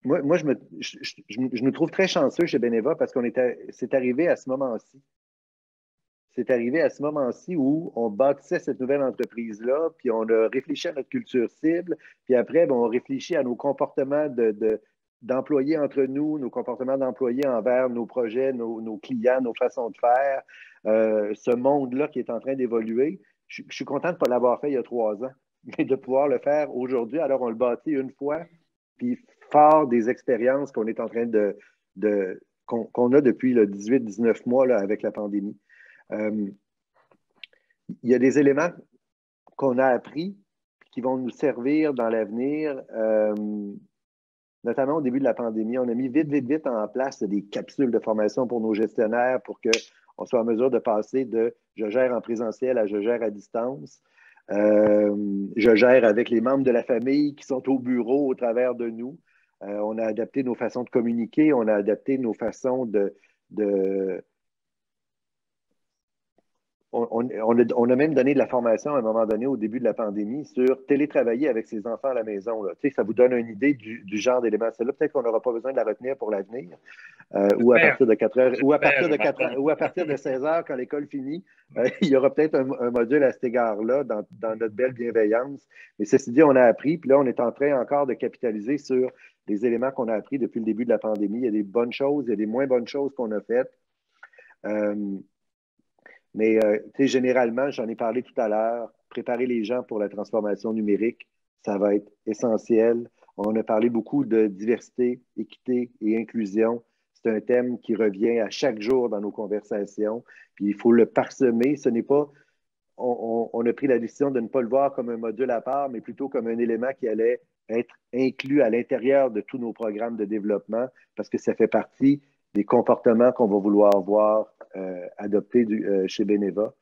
Moi, je me trouve très chanceux chez Beneva parce c'est arrivé à ce moment-ci. C'est arrivé à ce moment-ci où on bâtissait cette nouvelle entreprise-là, puis on a réfléchi à notre culture cible, puis après, on réfléchit à nos comportements d'employés entre nous, nos comportements d'employés envers nos projets, nos clients, nos façons de faire, ce monde-là qui est en train d'évoluer. Je suis content de ne pas l'avoir fait il y a 3 ans, mais de pouvoir le faire aujourd'hui. Alors, on le bâtit une fois, puis fort des expériences qu'on est en train qu'on a depuis 18-19 mois là, avec la pandémie. Il y a des éléments qu'on a appris qui vont nous servir dans l'avenir, notamment au début de la pandémie. On a mis vite en place des capsules de formation pour nos gestionnaires pour qu'on soit en mesure de passer de « je gère en présentiel » à « je gère à distance ». Je gère avec les membres de la famille qui sont au bureau au travers de nous. On a adapté nos façons de communiquer, on a adapté nos façons on a même donné de la formation à un moment donné au début de la pandémie sur télétravailler avec ses enfants à la maison. Là. Tu sais, ça vous donne une idée du genre d'élément. Celle-là, peut-être qu'on n'aura pas besoin de la retenir pour l'avenir, ou à partir de 4 heures, ou à partir de 4 heures, ou à partir de 16 heures quand l'école finit. Il y aura peut-être un module à cet égard-là dans notre belle bienveillance. Mais ceci dit, on a appris, puis là, on est en train encore de capitaliser sur les éléments qu'on a appris depuis le début de la pandémie. Il y a des bonnes choses, il y a des moins bonnes choses qu'on a faites. Mais généralement, j'en ai parlé tout à l'heure, préparer les gens pour la transformation numérique, ça va être essentiel. On a parlé beaucoup de diversité, équité et inclusion. C'est un thème qui revient à chaque jour dans nos conversations. Puis il faut le parsemer. Ce n'est pas, on a pris la décision de ne pas le voir comme un module à part, mais plutôt comme un élément qui allait être inclus à l'intérieur de tous nos programmes de développement parce que ça fait partie des comportements qu'on va vouloir voir adoptés chez Beneva.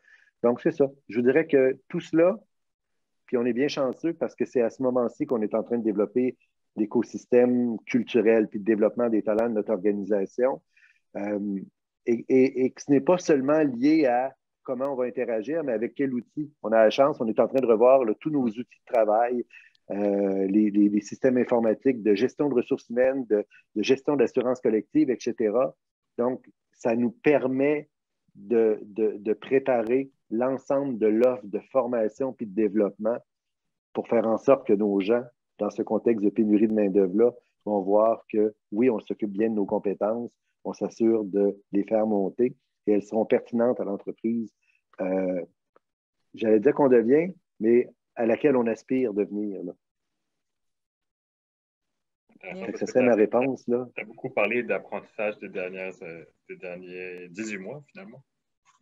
Donc, c'est ça. Je vous dirais que tout cela, puis on est bien chanceux parce que c'est à ce moment-ci qu'on est en train de développer l'écosystème culturel puis le développement des talents de notre organisation. Et que ce n'est pas seulement lié à comment on va interagir, mais avec quel outil. On a la chance, on est en train de revoir tous nos outils de travail, les systèmes informatiques de gestion de ressources humaines, de gestion d'assurance collective, etc. Donc, ça nous permet de préparer l'ensemble de l'offre de formation puis de développement pour faire en sorte que nos gens, dans ce contexte de pénurie de main-d'œuvre-là, vont voir que oui, on s'occupe bien de nos compétences, on s'assure de les faire monter et elles seront pertinentes à l'entreprise. J'allais dire qu'on devient, mais à laquelle on aspire de devenir. Ça serait ma réponse. Tu as beaucoup parlé d'apprentissage des derniers 18 mois, finalement.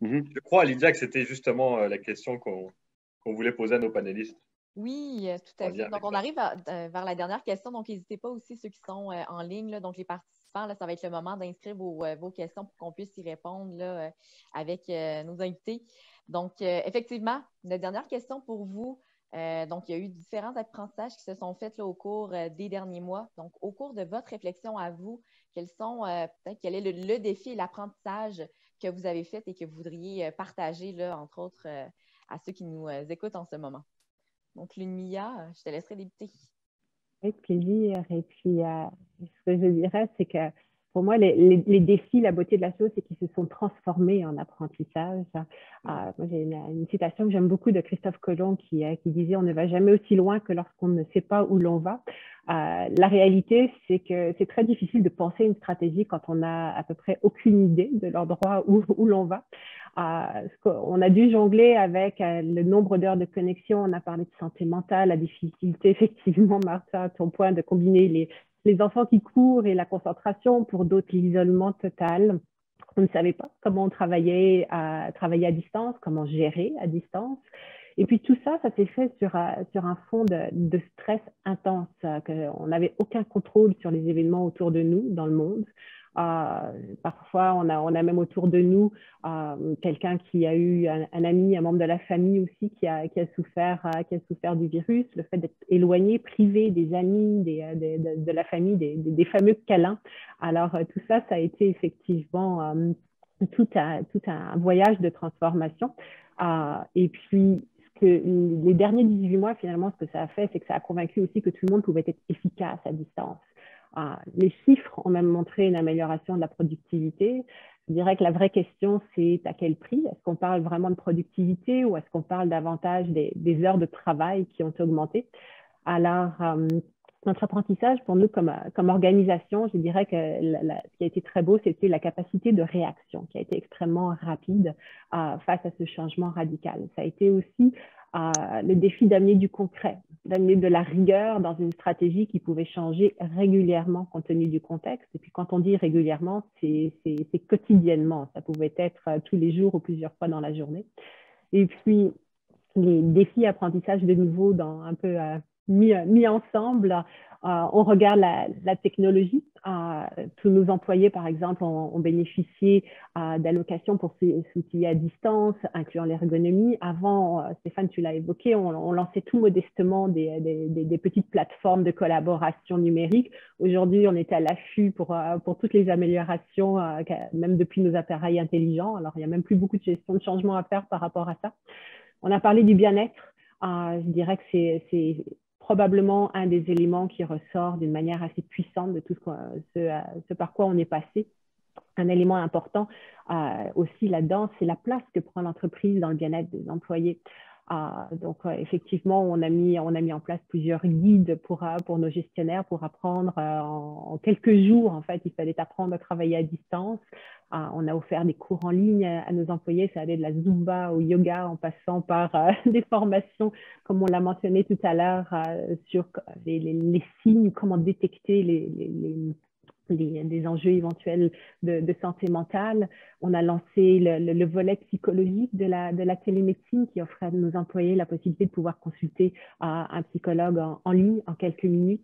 Mm-hmm. Je crois, Lydia, que c'était justement la question qu'on voulait poser à nos panélistes. Oui, tout à fait. Donc, on arrive vers la dernière question. Donc, n'hésitez pas aussi, ceux qui sont en ligne, là, donc les participants, là, ça va être le moment d'inscrire vos questions pour qu'on puisse y répondre là, avec nos invités. Donc, effectivement, la dernière question pour vous. Donc, il y a eu différents apprentissages qui se sont faits là, au cours des derniers mois. Donc, au cours de votre réflexion à vous, quel est le défi et l'apprentissage que vous avez fait et que vous voudriez partager, là, entre autres, à ceux qui nous écoutent en ce moment? Donc, Lunmia, je te laisserai débuter. Avec plaisir. Et puis, ce que je dirais, c'est que pour moi, les défis, la beauté de la chose, c'est qu'ils se sont transformés en apprentissage. Moi, j'ai une citation que j'aime beaucoup de Christophe Colomb qui disait « On ne va jamais aussi loin que lorsqu'on ne sait pas où l'on va ». La réalité, c'est que c'est très difficile de penser une stratégie quand on n'a à peu près aucune idée de l'endroit où l'on va. On a dû jongler avec le nombre d'heures de connexion. On a parlé de santé mentale, la difficulté, effectivement, Martha, à ton point de combiner les enfants qui courent et la concentration, pour d'autres l'isolement total. On ne savait pas comment travailler à distance, comment gérer à distance. Et puis tout ça, ça s'est fait sur un fond de stress intense, qu'on n'avait aucun contrôle sur les événements autour de nous dans le monde. Parfois, on a même autour de nous quelqu'un qui a eu un ami, un membre de la famille aussi qui a souffert du virus, le fait d'être éloigné, privé des amis, de la famille, des fameux câlins. Alors, tout ça, ça a été effectivement tout un voyage de transformation. Et puis, les derniers 18 mois, finalement, ce que ça a fait, c'est que ça a convaincu aussi que tout le monde pouvait être efficace à distance. Les chiffres ont même montré une amélioration de la productivité. Je dirais que la vraie question, c'est à quel prix? Est-ce qu'on parle vraiment de productivité ou est-ce qu'on parle davantage des heures de travail qui ont augmenté? Alors, notre apprentissage, pour nous, comme organisation, je dirais que ce qui a été très beau, c'était la capacité de réaction qui a été extrêmement rapide face à ce changement radical. Ça a été aussi le défi d'amener du concret, d'amener de la rigueur dans une stratégie qui pouvait changer régulièrement compte tenu du contexte. Et puis quand on dit régulièrement, c'est quotidiennement. Ça pouvait être tous les jours ou plusieurs fois dans la journée. Et puis les défis apprentissage de nouveau dans un peu mis ensemble. On regarde la technologie. Tous nos employés, par exemple, ont bénéficié d'allocations pour s'outiller à distance, incluant l'ergonomie. Avant, Stéphane, tu l'as évoqué, on lançait tout modestement des petites plateformes de collaboration numérique. Aujourd'hui, on est à l'affût pour toutes les améliorations, même depuis nos appareils intelligents. Alors, il n'y a même plus beaucoup de gestion de changement à faire par rapport à ça. On a parlé du bien-être. Je dirais que c'est probablement un des éléments qui ressort d'une manière assez puissante de tout ce par quoi on est passé. Un élément important aussi là-dedans, c'est la place que prend l'entreprise dans le bien-être des employés. Donc, effectivement, on a mis en place plusieurs guides pour nos gestionnaires pour apprendre en quelques jours. En fait, il fallait apprendre à travailler à distance. On a offert des cours en ligne à nos employés. Ça allait de la Zumba au yoga en passant par des formations, comme on l'a mentionné tout à l'heure, sur les signes, comment détecter les enjeux éventuels de santé mentale. On a lancé le volet psychologique de la télémédecine qui offrait à nos employés la possibilité de pouvoir consulter un psychologue en ligne en quelques minutes.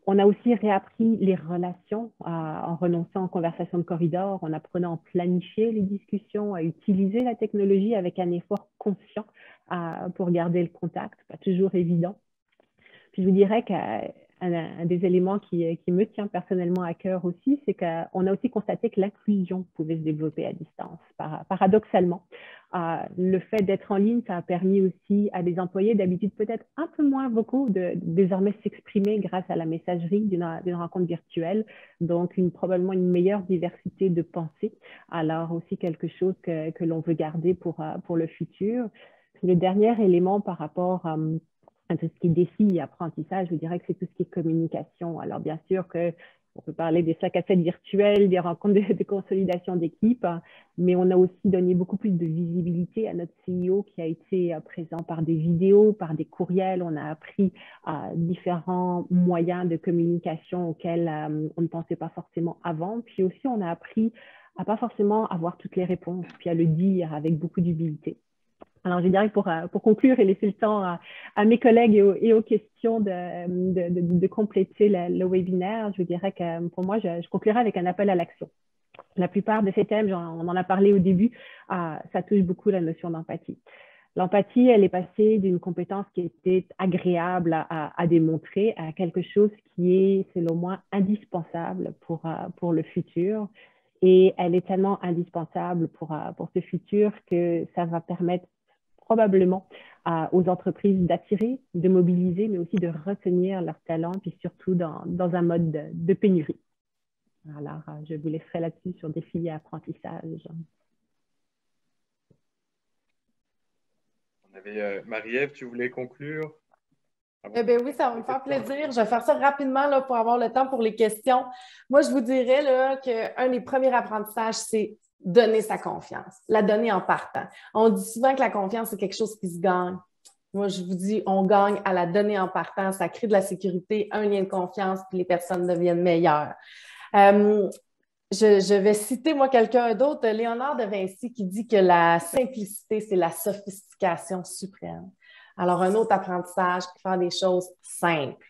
On a aussi réappris les relations en renonçant aux conversations de corridor, en apprenant à planifier les discussions, à utiliser la technologie avec un effort conscient pour garder le contact, pas toujours évident. Puis je vous dirais qu'un des éléments qui me tient personnellement à cœur aussi, c'est qu'on a aussi constaté que l'inclusion pouvait se développer à distance, paradoxalement. Le fait d'être en ligne, ça a permis aussi à des employés d'habitude peut-être un peu moins vocaux de désormais s'exprimer grâce à la messagerie d'une rencontre virtuelle. Donc, probablement une meilleure diversité de pensées. Alors aussi quelque chose que l'on veut garder pour le futur. Puis le dernier élément par rapport à tout ce qui est défi et apprentissage, je dirais que c'est tout ce qui est communication. Alors, bien sûr qu'on peut parler des 5 à 7 virtuels, des rencontres de consolidation d'équipe, mais on a aussi donné beaucoup plus de visibilité à notre CEO qui a été présent par des vidéos, par des courriels. On a appris différents moyens de communication auxquels on ne pensait pas forcément avant. Puis aussi, on a appris à pas forcément avoir toutes les réponses, puis à le dire avec beaucoup d'humilité. Alors, je dirais que pour conclure et laisser le temps à mes collègues et aux questions de compléter le webinaire, je dirais que pour moi, je conclurai avec un appel à l'action. La plupart de ces thèmes, on en a parlé au début, ça touche beaucoup la notion d'empathie. L'empathie, elle est passée d'une compétence qui était agréable à démontrer à quelque chose qui est, selon moi, indispensable pour le futur. Et elle est tellement indispensable pour ce futur que ça va permettre probablement aux entreprises d'attirer, de mobiliser, mais aussi de retenir leurs talents, puis surtout dans un mode de pénurie. Alors, je vous laisserai là-dessus sur défi et apprentissage. On avait Marie-Ève, tu voulais conclure? Ben oui, ça va me faire plaisir. Je vais faire ça rapidement là, pour avoir le temps pour les questions. Moi, je vous dirais qu'un des premiers apprentissages, c'est donner sa confiance, la donner en partant. On dit souvent que la confiance, c'est quelque chose qui se gagne. Moi, je vous dis, on gagne à la donner en partant. Ça crée de la sécurité, un lien de confiance, puis les personnes deviennent meilleures. Je vais citer, moi, quelqu'un d'autre, Léonard de Vinci, qui dit que la simplicité, c'est la sophistication suprême. Alors, un autre apprentissage, faire des choses simples.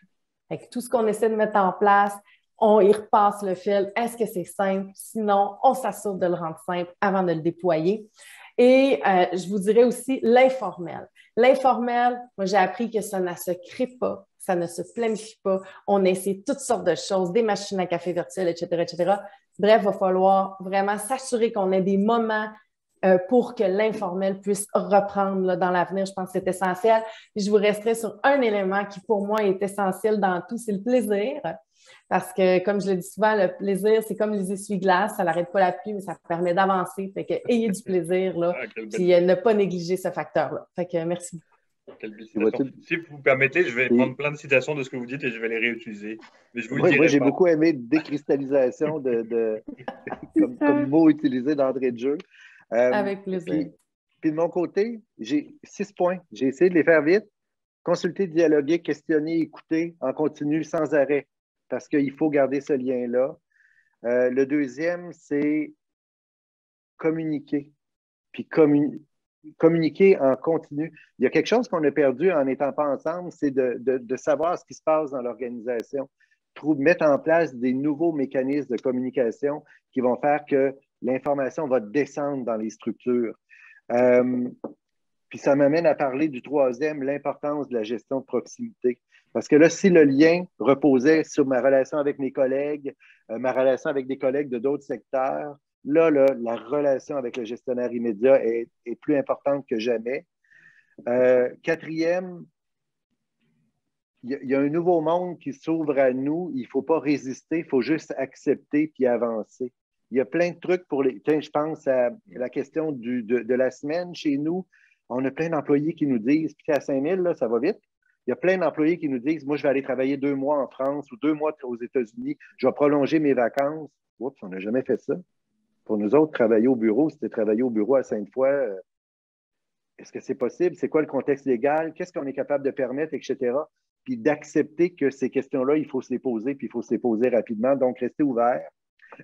Fait que tout ce qu'on essaie de mettre en place, on y repasse le fil. Est-ce que c'est simple? Sinon, on s'assure de le rendre simple avant de le déployer. Et je vous dirais aussi l'informel. L'informel, moi, j'ai appris que ça ne se crée pas, ça ne se planifie pas. On essaie toutes sortes de choses, des machines à café virtuelles, etc., etc. Bref, il va falloir vraiment s'assurer qu'on ait des moments pour que l'informel puisse reprendre là, dans l'avenir. Je pense que c'est essentiel. Et je vous resterai sur un élément qui, pour moi, est essentiel dans tout, c'est le plaisir. Parce que, comme je le dis souvent, le plaisir, c'est comme les essuie-glaces, ça n'arrête pas la pluie, mais ça permet d'avancer. Fait que ayez du plaisir, là, puis ne pas négliger ce facteur-là. Fait que merci beaucoup. Si vous permettez, je vais prendre plein de citations de ce que vous dites et je vais les réutiliser. Mais je vous moi, j'ai beaucoup aimé décristallisation comme mot utilisé d'entrée de jeu. Avec plaisir. Puis de mon côté, j'ai 6 points. J'ai essayé de les faire vite. Consulter, dialoguer, questionner, écouter en continu sans arrêt, parce qu'il faut garder ce lien-là. Le deuxième, c'est communiquer. Puis communiquer en continu. Il y a quelque chose qu'on a perdu en n'étant pas ensemble, c'est de savoir ce qui se passe dans l'organisation. Mettre en place des nouveaux mécanismes de communication qui vont faire que l'information va descendre dans les structures. Puis ça m'amène à parler du troisième, l'importance de la gestion de proximité. Parce que là, si le lien reposait sur ma relation avec mes collègues, ma relation avec des collègues de d'autres secteurs, là, la relation avec le gestionnaire immédiat est plus importante que jamais. Quatrième, il y a un nouveau monde qui s'ouvre à nous. Il ne faut pas résister, il faut juste accepter puis avancer. Il y a plein de trucs pour les... Tiens, je pense à la question de la semaine chez nous. On a plein d'employés qui nous disent, puis à 5000, là, ça va vite. Il y a plein d'employés qui nous disent, moi, je vais aller travailler 2 mois en France ou 2 mois aux États-Unis. Je vais prolonger mes vacances. Oups, on n'a jamais fait ça. Pour nous autres, travailler au bureau, c'était travailler au bureau à Sainte-Foy. Est-ce que c'est possible? C'est quoi le contexte légal? Qu'est-ce qu'on est capable de permettre, etc.? Puis d'accepter que ces questions-là, il faut se les poser, puis il faut se les poser rapidement. Donc, rester ouvert.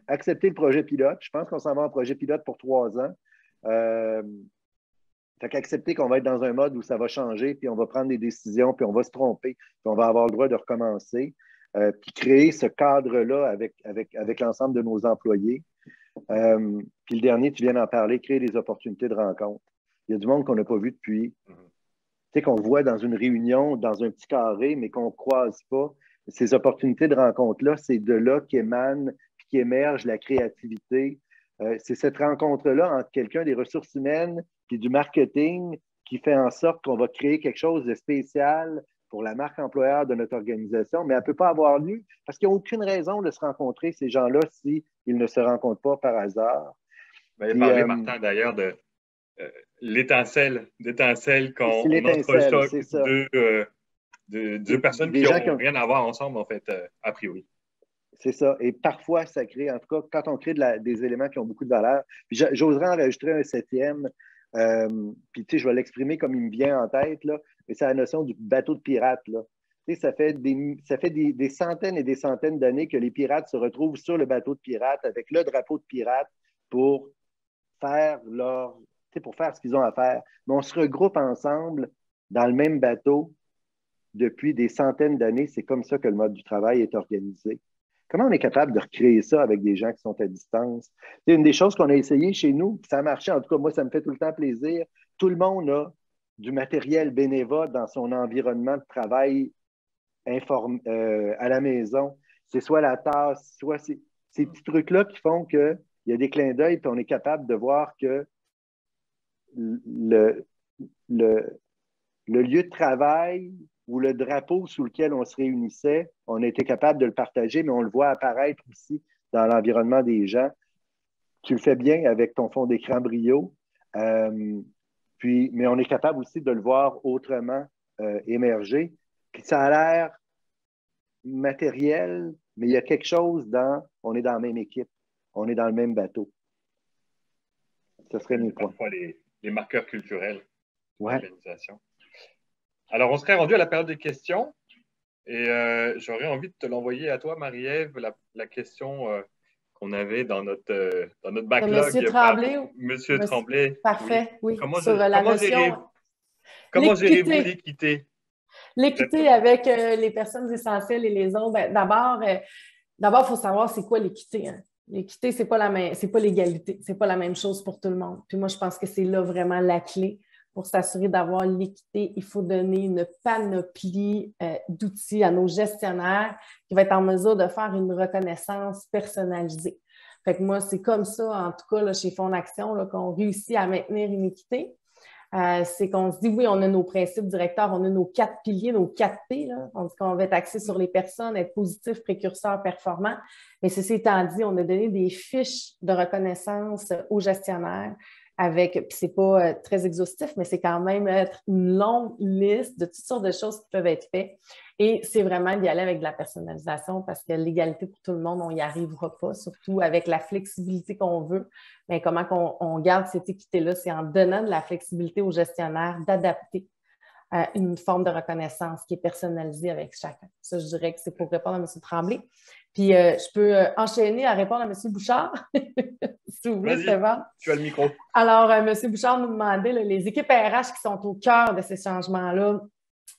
Accepter le projet pilote. Je pense qu'on s'en va en projet pilote pour 3 ans. Fait qu'accepter qu'on va être dans un mode où ça va changer, puis on va prendre des décisions, puis on va se tromper, puis on va avoir le droit de recommencer. Puis créer ce cadre-là avec l'ensemble de nos employés. Puis le dernier, tu viens d'en parler, créer des opportunités de rencontre. Il y a du monde qu'on n'a pas vu depuis. Tu sais, qu'on voit dans une réunion, dans un petit carré, mais qu'on ne croise pas. Ces opportunités de rencontre-là, c'est de là qu'émane puis qu'émerge la créativité. C'est cette rencontre-là entre quelqu'un des ressources humaines puis du marketing qui fait en sorte qu'on va créer quelque chose de spécial pour la marque employeur de notre organisation, mais elle ne peut pas avoir lieu parce qu'il n'y a aucune raison de se rencontrer, ces gens-là, s'ils ne se rencontrent pas par hasard. Il a parlé, Martin, d'ailleurs, de l'étincelle quand on entrechoque deux personnes qui n'ont rien à voir ensemble, en fait, a priori. C'est ça. Et parfois, ça crée, en tout cas, quand on crée des éléments qui ont beaucoup de valeur, puis j'oserais en rajouter un 7e, puis tu sais, je vais l'exprimer comme il me vient en tête, là, mais c'est la notion du bateau de pirate, là. Tu sais, ça fait des centaines et des centaines d'années que les pirates se retrouvent sur le bateau de pirate avec le drapeau de pirate pour faire ce qu'ils ont à faire. Mais on se regroupe ensemble dans le même bateau depuis des centaines d'années. C'est comme ça que le mode du travail est organisé. Comment on est capable de recréer ça avec des gens qui sont à distance? C'est une des choses qu'on a essayé chez nous, puis ça a marché. En tout cas, moi, ça me fait tout le temps plaisir. Tout le monde a du matériel bénévole dans son environnement de travail à la maison. C'est soit la tasse, soit ces petits trucs-là qui font qu'il y a des clins d'œil, puis on est capable de voir que le lieu de travail ou le drapeau sous lequel on se réunissait, on a été capable de le partager, mais on le voit apparaître aussi dans l'environnement des gens. Tu le fais bien avec ton fond d'écran Brio, mais on est capable aussi de le voir autrement émerger. Puis ça a l'air matériel, mais il y a quelque chose on est dans la même équipe, on est dans le même bateau. Ce serait mes points. Parfois les marqueurs culturels de ouais. l'organisation. Alors, on serait rendu à la période des questions et j'aurais envie de te l'envoyer à toi, Marie-Ève, la question qu'on avait dans notre backlog. Monsieur Tremblay. Monsieur Tremblay. Parfait, oui. Comment gérez-vous l'équité? L'équité avec les personnes essentielles et les autres. Ben, d'abord, il faut savoir c'est quoi l'équité. Hein? L'équité, c'est pas l'égalité. C'est pas la même chose pour tout le monde. Puis moi, je pense que c'est là vraiment la clé. Pour s'assurer d'avoir l'équité, il faut donner une panoplie d'outils à nos gestionnaires qui va être en mesure de faire une reconnaissance personnalisée. Fait que moi, c'est comme ça, en tout cas, là, chez Fonds d'Action, là, qu'on réussit à maintenir une équité. C'est qu'on se dit, oui, on a nos principes directeurs, on a nos 4 piliers, nos 4 P. Là. On dit qu'on va être axé sur les personnes, être positif, précurseur, performant. Mais ceci étant dit, on a donné des fiches de reconnaissance aux gestionnaires puis c'est pas très exhaustif, mais c'est quand même une longue liste de toutes sortes de choses qui peuvent être faites. Et c'est vraiment d'y aller avec de la personnalisation parce que l'égalité pour tout le monde, on n'y arrivera pas, surtout avec la flexibilité qu'on veut. Mais comment on garde cette équité-là? C'est en donnant de la flexibilité aux gestionnaires d'adapter une forme de reconnaissance qui est personnalisée avec chacun. Ça, je dirais que c'est pour répondre à M. Tremblay. Puis je peux enchaîner à répondre à M. Bouchard, si vous voulez, c'est bon. Tu as le micro. Alors, M. Bouchard nous demandait, là, les équipes RH qui sont au cœur de ces changements-là,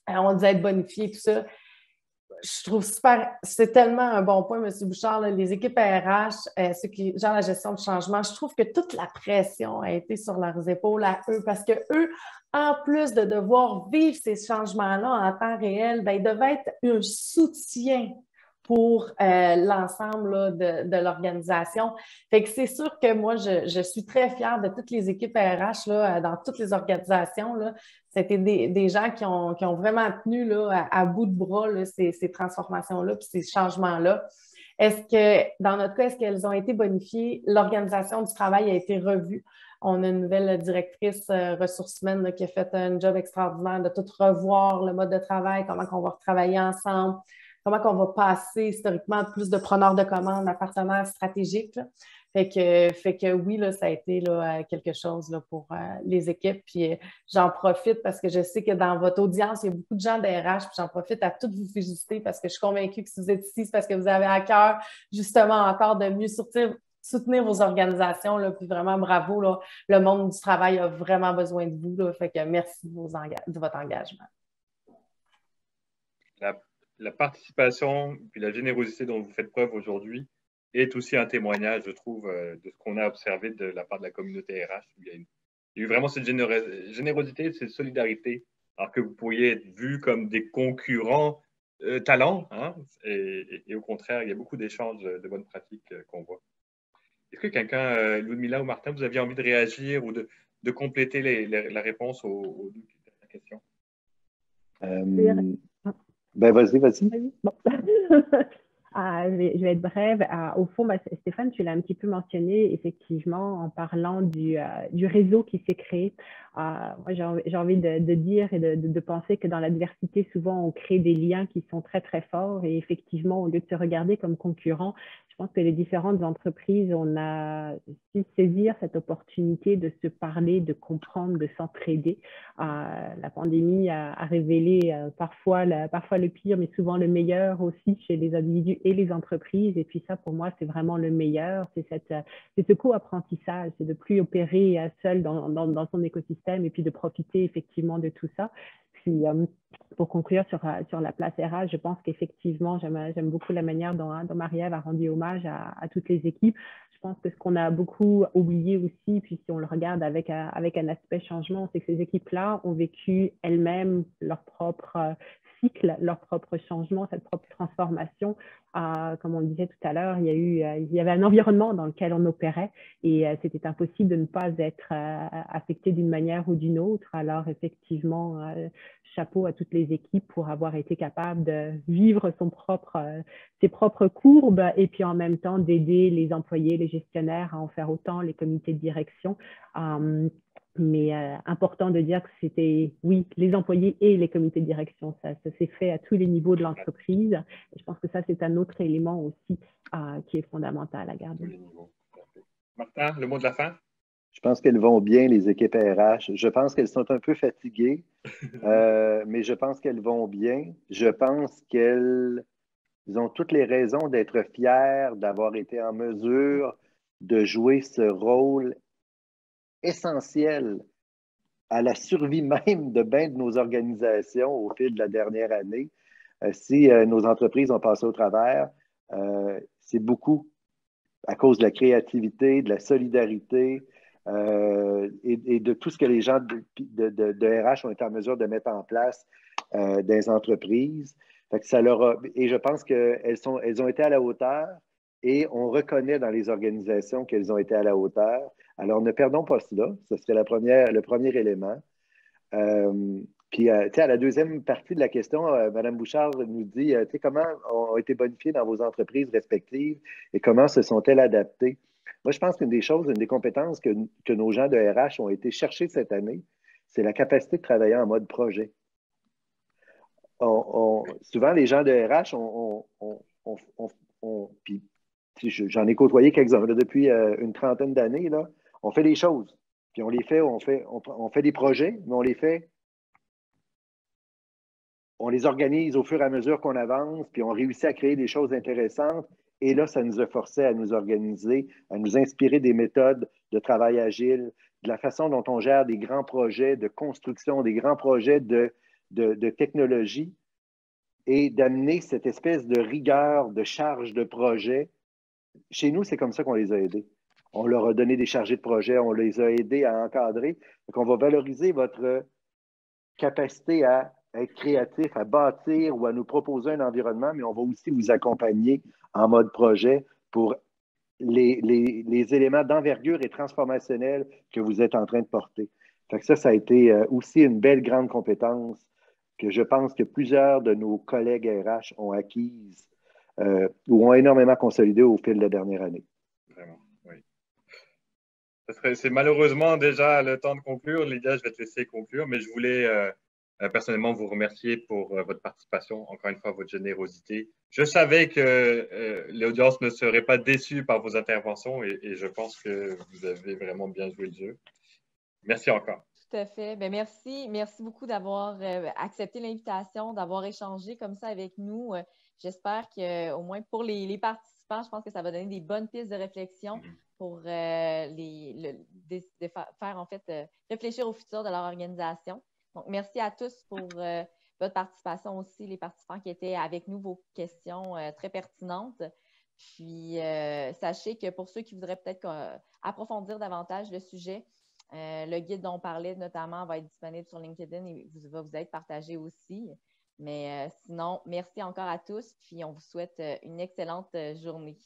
on disait être bonifiées, tout ça. Je trouve c'est tellement un bon point, M. Bouchard, là, les équipes RH, ceux qui gèrent la gestion du changement, je trouve que toute la pression a été sur leurs épaules à eux, parce que eux, en plus de devoir vivre ces changements-là en temps réel, ben, ils devaient être un soutien pour l'ensemble là, de l'organisation. Fait que c'est sûr que moi, je suis très fière de toutes les équipes RH là, dans toutes les organisations. Là. C'était des gens qui ont vraiment tenu là, à bout de bras là, ces transformations-là puis ces changements-là. Est-ce que, dans notre cas, est-ce qu'elles ont été bonifiées? L'organisation du travail a été revue. On a une nouvelle directrice ressources humaines là, qui a fait un job extraordinaire de tout revoir, le mode de travail, comment on va retravailler ensemble, comment on va passer historiquement plus de preneurs de commandes à partenaires stratégiques. Là. Fait que oui, là, ça a été là, quelque chose là, pour les équipes. Puis j'en profite parce que je sais que dans votre audience, il y a beaucoup de gens d'RH, puis j'en profite à toutes vous féliciter parce que je suis convaincue que si vous êtes ici, c'est parce que vous avez à cœur justement encore de mieux soutenir vos organisations. Là, puis vraiment, bravo. Là, le monde du travail a vraiment besoin de vous. Là, fait que merci de votre engagement. La participation puis la générosité dont vous faites preuve aujourd'hui est aussi un témoignage, je trouve, de ce qu'on a observé de la part de la communauté RH. Il y a eu vraiment cette générosité, cette solidarité, alors que vous pourriez être vus comme des concurrents talents, hein, et au contraire, il y a beaucoup d'échanges de bonnes pratiques qu'on voit. Est-ce que quelqu'un, Ludmila ou Martin, vous aviez envie de réagir ou de compléter la réponse aux deux questions? Ben, vas-y. Bon. Je vais être brève. Au fond, Stéphane, tu l'as un petit peu mentionné, effectivement, en parlant du réseau qui s'est créé. Moi, j'ai envie de dire et de penser que dans la diversité, souvent, on crée des liens qui sont très, très forts. Et effectivement, au lieu de se regarder comme concurrents, je pense que les différentes entreprises, on a su saisir cette opportunité de se parler, de comprendre, de s'entraider. La pandémie a révélé parfois le pire, mais souvent le meilleur aussi chez les individus et les entreprises. Et puis ça, pour moi, c'est vraiment le meilleur. C'est ce co-apprentissage, c'est de plus opérer seul dans son écosystème et puis de profiter effectivement de tout ça. Puis, pour conclure sur la place RH, je pense qu'effectivement, j'aime beaucoup la manière dont Marie-Ève a rendu hommage à toutes les équipes. Je pense que ce qu'on a beaucoup oublié aussi, puis si on le regarde avec un aspect changement, c'est que ces équipes-là ont vécu elles-mêmes leur propre cycle, leur propre changement, cette propre transformation. Comme on le disait tout à l'heure, il y avait un environnement dans lequel on opérait et c'était impossible de ne pas être affecté d'une manière ou d'une autre. Alors effectivement, chapeau à toutes les équipes pour avoir été capable de vivre ses propres courbes et puis en même temps d'aider les employés, les gestionnaires à en faire autant, les comités de direction. Mais important de dire que c'était, oui, les employés et les comités de direction. Ça s'est fait à tous les niveaux de l'entreprise. Je pense que ça, c'est un autre élément aussi qui est fondamental à garder. Martin, le mot de la fin? Je pense qu'elles vont bien, les équipes RH. Je pense qu'elles sont un peu fatiguées, mais je pense qu'elles vont bien. Je pense qu'elles ont toutes les raisons d'être fières, d'avoir été en mesure de jouer ce rôle essentiel à la survie même de bien de nos organisations au fil de la dernière année. Si nos entreprises ont passé au travers, c'est beaucoup à cause de la créativité, de la solidarité et de tout ce que les gens de RH ont été en mesure de mettre en place dans les entreprises. Fait que ça et je pense qu'elles ont été à la hauteur et on reconnaît dans les organisations qu'elles ont été à la hauteur. Alors, ne perdons pas cela. Ce serait le premier élément. Puis, à la deuxième partie de la question, Mme Bouchard nous dit comment ont été bonifiées dans vos entreprises respectives et comment se sont-elles adaptées. Moi, je pense qu'une des compétences que nos gens de RH ont été chercher cette année, c'est la capacité de travailler en mode projet. Souvent, les gens de RH, puis j'en ai côtoyé quelques-uns depuis une trentaine d'années, là, on fait des choses, puis on fait des projets, mais on les organise au fur et à mesure qu'on avance, puis on réussit à créer des choses intéressantes, Et là, ça nous a forcé à nous organiser, à nous inspirer des méthodes de travail agile, de la façon dont on gère des grands projets de construction, des grands projets de technologie et d'amener cette espèce de rigueur, de charge de projet. Chez nous, c'est comme ça qu'on les a aidés. On leur a donné des chargés de projet, on les a aidés à encadrer. Donc, on va valoriser votre capacité à être créatif, à bâtir ou à nous proposer un environnement, mais on va aussi vous accompagner en mode projet pour les éléments d'envergure et transformationnels que vous êtes en train de porter. Fait que ça a été aussi une belle grande compétence que je pense que plusieurs de nos collègues RH ont acquise ou ont énormément consolidé au fil de la dernière année. Vraiment, oui. C'est malheureusement déjà le temps de conclure. Lydia, je vais te laisser conclure, mais je voulais personnellement vous remercier pour votre participation, encore une fois, votre générosité. Je savais que l'audience ne serait pas déçue par vos interventions et je pense que vous avez vraiment bien joué le jeu. Merci encore. Tout à fait. Bien, merci. Merci beaucoup d'avoir accepté l'invitation, d'avoir échangé comme ça avec nous. J'espère qu'au moins pour les participants, je pense que ça va donner des bonnes pistes de réflexion pour faire en fait réfléchir au futur de leur organisation. Donc, merci à tous pour votre participation aussi, les participants qui étaient avec nous, vos questions très pertinentes. Puis, sachez que pour ceux qui voudraient peut-être approfondir davantage le sujet, le guide dont on parlait notamment va être disponible sur LinkedIn et va vous être partagé aussi. Mais sinon, merci encore à tous, puis on vous souhaite une excellente journée.